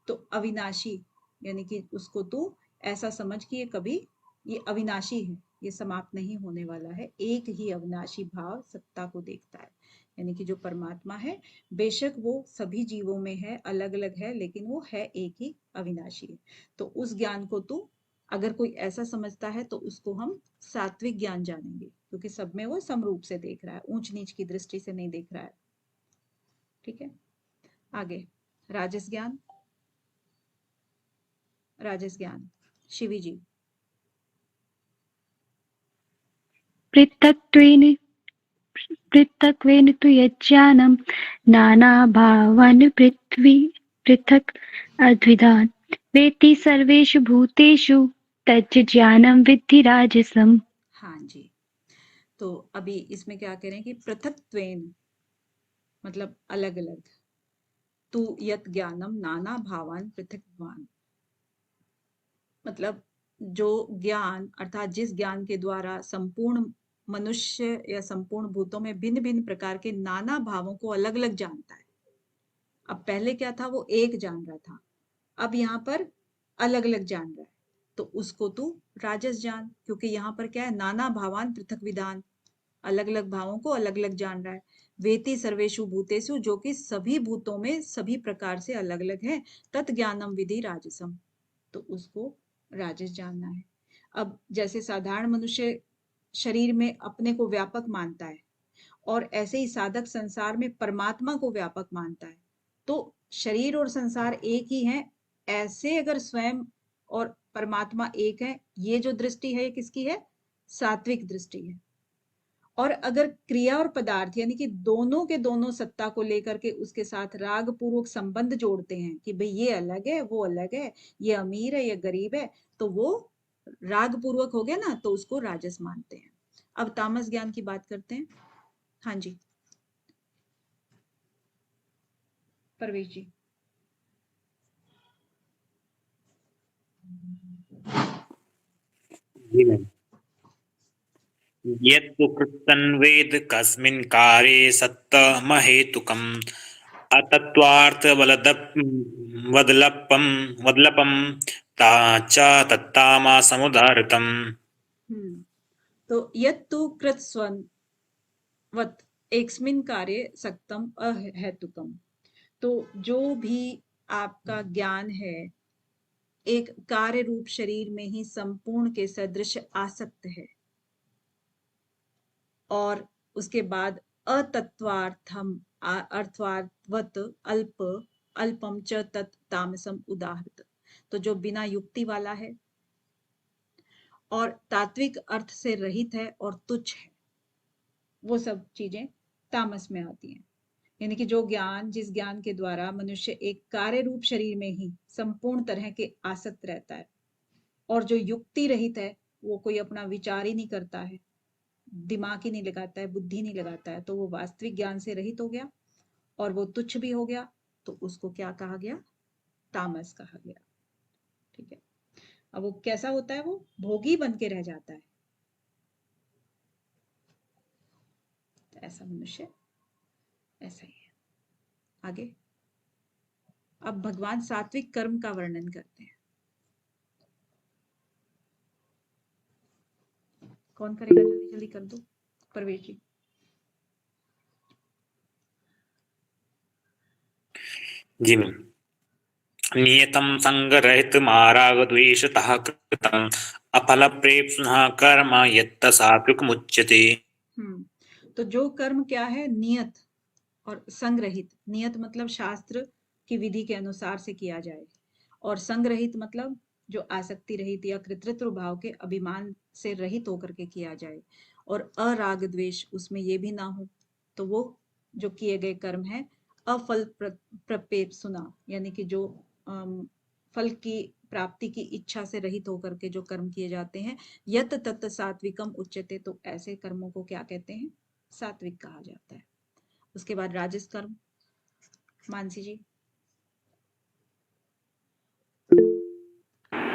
तो अविनाशी, यानी कि उसको तू ऐसा समझ कि ये कभी, ये अविनाशी है, ये समाप्त नहीं होने वाला है, एक ही अविनाशी भाव सत्ता को देखता है। यानी कि जो परमात्मा है, बेशक वो सभी जीवों में है, अलग अलग है, लेकिन वो है एक ही अविनाशी है। तो उस ज्ञान को तू अगर कोई ऐसा समझता है तो उसको हम सात्विक ज्ञान जानेंगे, क्योंकि सब में वो समरूप से देख रहा है, ऊंच नीच की दृष्टि से नहीं देख रहा है। ठीक है, आगे राजस ज्ञान। राजस ज्ञान, शिवी जी। पृथक्त्वेन पृथक्त्वेन तु यज्ञानं नानाभावान् पृथक् अद्विधान् वेत्ति सर्वेषु भूतेषु तच्च ज्ञानं विद्धि राजसम्। हाँ जी, तो अभी इसमें क्या कह रहे हैं कि पृथक्त्वेन मतलब अलग अलग, तू यत ज्ञानम नाना भावान पृथक्वान, मतलब जो ज्ञान अर्थात जिस ज्ञान के द्वारा संपूर्ण मनुष्य या संपूर्ण भूतों में भिन्न भिन्न प्रकार के नाना भावों को अलग अलग जानता है। अब पहले क्या था, वो एक जान रहा था, अब यहाँ पर अलग अलग जान रहा है, तो उसको तू राजस जान, क्योंकि यहाँ पर क्या है, नाना भावान पृथक विधान, अलग अलग भावों को अलग अलग जान रहा है। वेति सर्वेषु भूतेषु, जो कि सभी भूतों में सभी प्रकार से अलग अलग है, तत् ज्ञानम विधि राजसम, तो उसको राजस जानना है। अब जैसे साधारण मनुष्य शरीर में अपने को व्यापक मानता है, और ऐसे ही साधक संसार में परमात्मा को व्यापक मानता है, तो शरीर और संसार एक ही है, ऐसे अगर स्वयं और परमात्मा एक है, ये जो दृष्टि है ये किसकी है, सात्विक दृष्टि है। और अगर क्रिया और पदार्थ यानी कि दोनों के दोनों सत्ता को लेकर के उसके साथ राग पूर्वक संबंध जोड़ते हैं कि भाई ये अलग है वो अलग है, ये अमीर है ये गरीब है, तो वो राग पूर्वक हो गया ना, तो उसको राजस मानते हैं। अब तामस ज्ञान की बात करते हैं। हाँ जी परवेश जी। जी मैम। यत्तु कृतन्वेद कस्मिन् कार्ये सत्तमहेतुकम् वदलपं ता च तत्तामसमुदाहृतम्। तो यत्तु कृत स्वन्वत् एकस्मिन् कार्ये सक्तम अहेतुकम, तो जो भी आपका ज्ञान है एक कार्य रूप शरीर में ही संपूर्ण के सदृश आसक्त है, और उसके बाद अतत्वार्थम अर्थवत अल्प अल्पम च तत् तामसम उदाहृत। तो जो बिना युक्ति वाला है और तात्विक अर्थ से रहित है और तुच्छ है, वो सब चीजें तामस में आती हैं। यानी कि जो ज्ञान, जिस ज्ञान के द्वारा मनुष्य एक कार्य रूप शरीर में ही संपूर्ण तरह के आसक्त रहता है, और जो युक्ति रहित है, वो कोई अपना विचार ही नहीं करता है, दिमाग ही नहीं लगाता है, बुद्धि नहीं लगाता है, तो वो वास्तविक ज्ञान से रहित हो गया और वो तुच्छ भी हो गया। तो उसको क्या कहा गया? तामस कहा गया। ठीक है। अब वो कैसा होता है? वो भोगी बन के रह जाता है। तो ऐसा मनुष्य ऐसा ही है। आगे अब भगवान सात्विक कर्म का वर्णन करते हैं। कौन करेगा? जल्दी जल्दी कर दो, परवेश जी। जी मैम। नियतं संगरहितमारागद्वेषतः कृतं अफलप्रेप्सुना कर्म यत्त सात्विकमुच्यते। तो जो कर्म क्या है? नियत और संग्रहित। नियत मतलब शास्त्र की विधि के अनुसार से किया जाए, और संग्रहित मतलब जो आसक्ति रहित या कृतृत्व भाव के अभिमान से रहित होकर के किया जाए, और अराग द्वेष उसमें ये भी ना हो। तो वो जो किए गए कर्म है अफल प्रपेप्सुना, यानी कि जो फल की प्राप्ति की इच्छा से रहित होकर के जो कर्म किए जाते हैं, यत तत् सात्विकम उच्यते। तो ऐसे कर्मों को क्या कहते हैं? सात्विक कहा जाता है। उसके बाद राजस कर्म, Mansi ji.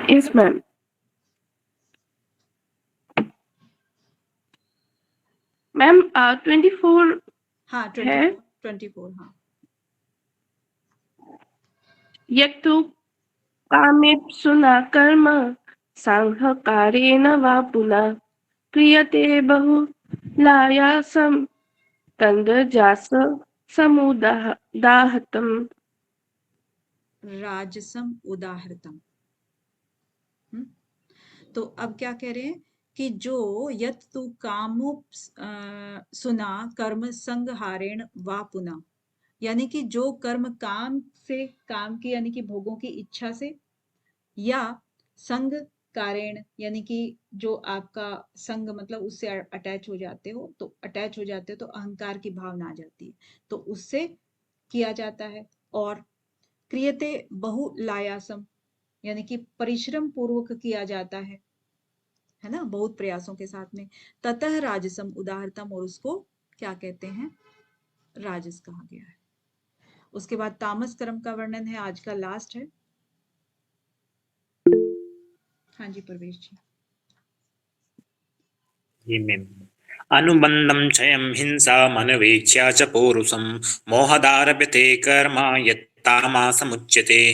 Yes ma'am. Ma'am 24 हाँ, है। 24 हाँ। यत्तु कामेप्सुना कर्म सांहकारेण वा पुनः क्रियते बहुलायासं तन्द्रजास समुदाहतम्। राजसम उदाहृतम। तो अब क्या कह रहे हैं कि जो यत तु कामुप सुना कर्म संगहारेण वा पुनः, यानी कि जो कर्म काम से, काम की यानी कि भोगों की इच्छा से, या संग कारेण यानी कि जो आपका संग मतलब उससे अटैच हो जाते हो, तो अटैच हो जाते हो तो अहंकार की भावना आ जाती है, तो उससे किया जाता है। और क्रियते बहुलायासम, यानी कि परिश्रम पूर्वक किया जाता है ना, बहुत प्रयासों के साथ में। ततः राजसम उदाहरतम, और उसको क्या कहते हैं? राजस कहा गया है। उसके बाद तामस कर्म का वर्णन है, आज का लास्ट है। हाँ जी परवेश जी। जी मैम। अनुबंधं क्षयं हिंसा मनवेक्ष्या च पौरुषं मोहदारभ्यते कर्म यत्तामसमुच्यते।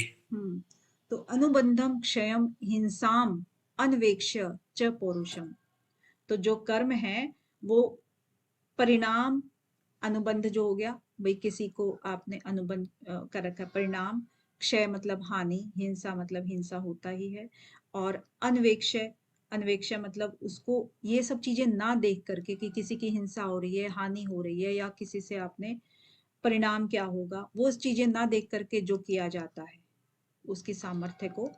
तो अनुबंधम क्षयम हिंसाम अन्वेक्ष्य च पौरुषम। तो जो कर्म है वो परिणाम, अनुबंध जो हो गया भाई, किसी को आपने अनुबंध कर रखा, परिणाम, क्षय मतलब हानि, हिंसा मतलब हिंसा होता ही है, और अन्वेक्ष्य, अन्वेक्ष्य मतलब उसको ये सब चीजें ना देख करके कि किसी की हिंसा हो रही है, हानि हो रही है, या किसी से आपने परिणाम क्या होगा, वो चीजें ना देख करके जो किया जाता है, उसकी सामर्थ्य को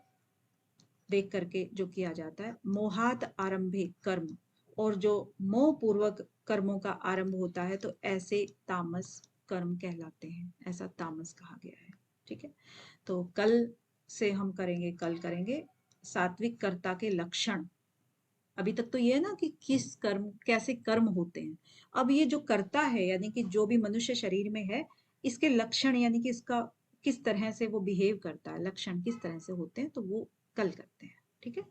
देख करके जो किया जाता है। मोहात आरंभे कर्म, और जो मोह पूर्वक कर्मों का आरंभ होता है, तो ऐसे तामस कर्म कहलाते हैं। ऐसा तामस कहा गया है। ठीक है। तो कल से हम करेंगे, कल करेंगे सात्विक कर्ता के लक्षण। अभी तक तो ये है ना कि किस कर्म, कैसे कर्म होते हैं। अब ये जो कर्ता है, यानी कि जो भी मनुष्य शरीर में है, इसके लक्षण, यानी कि इसका किस तरह से वो बिहेव करता है, लक्षण किस तरह से होते हैं, तो वो कल करते हैं। ठीक है।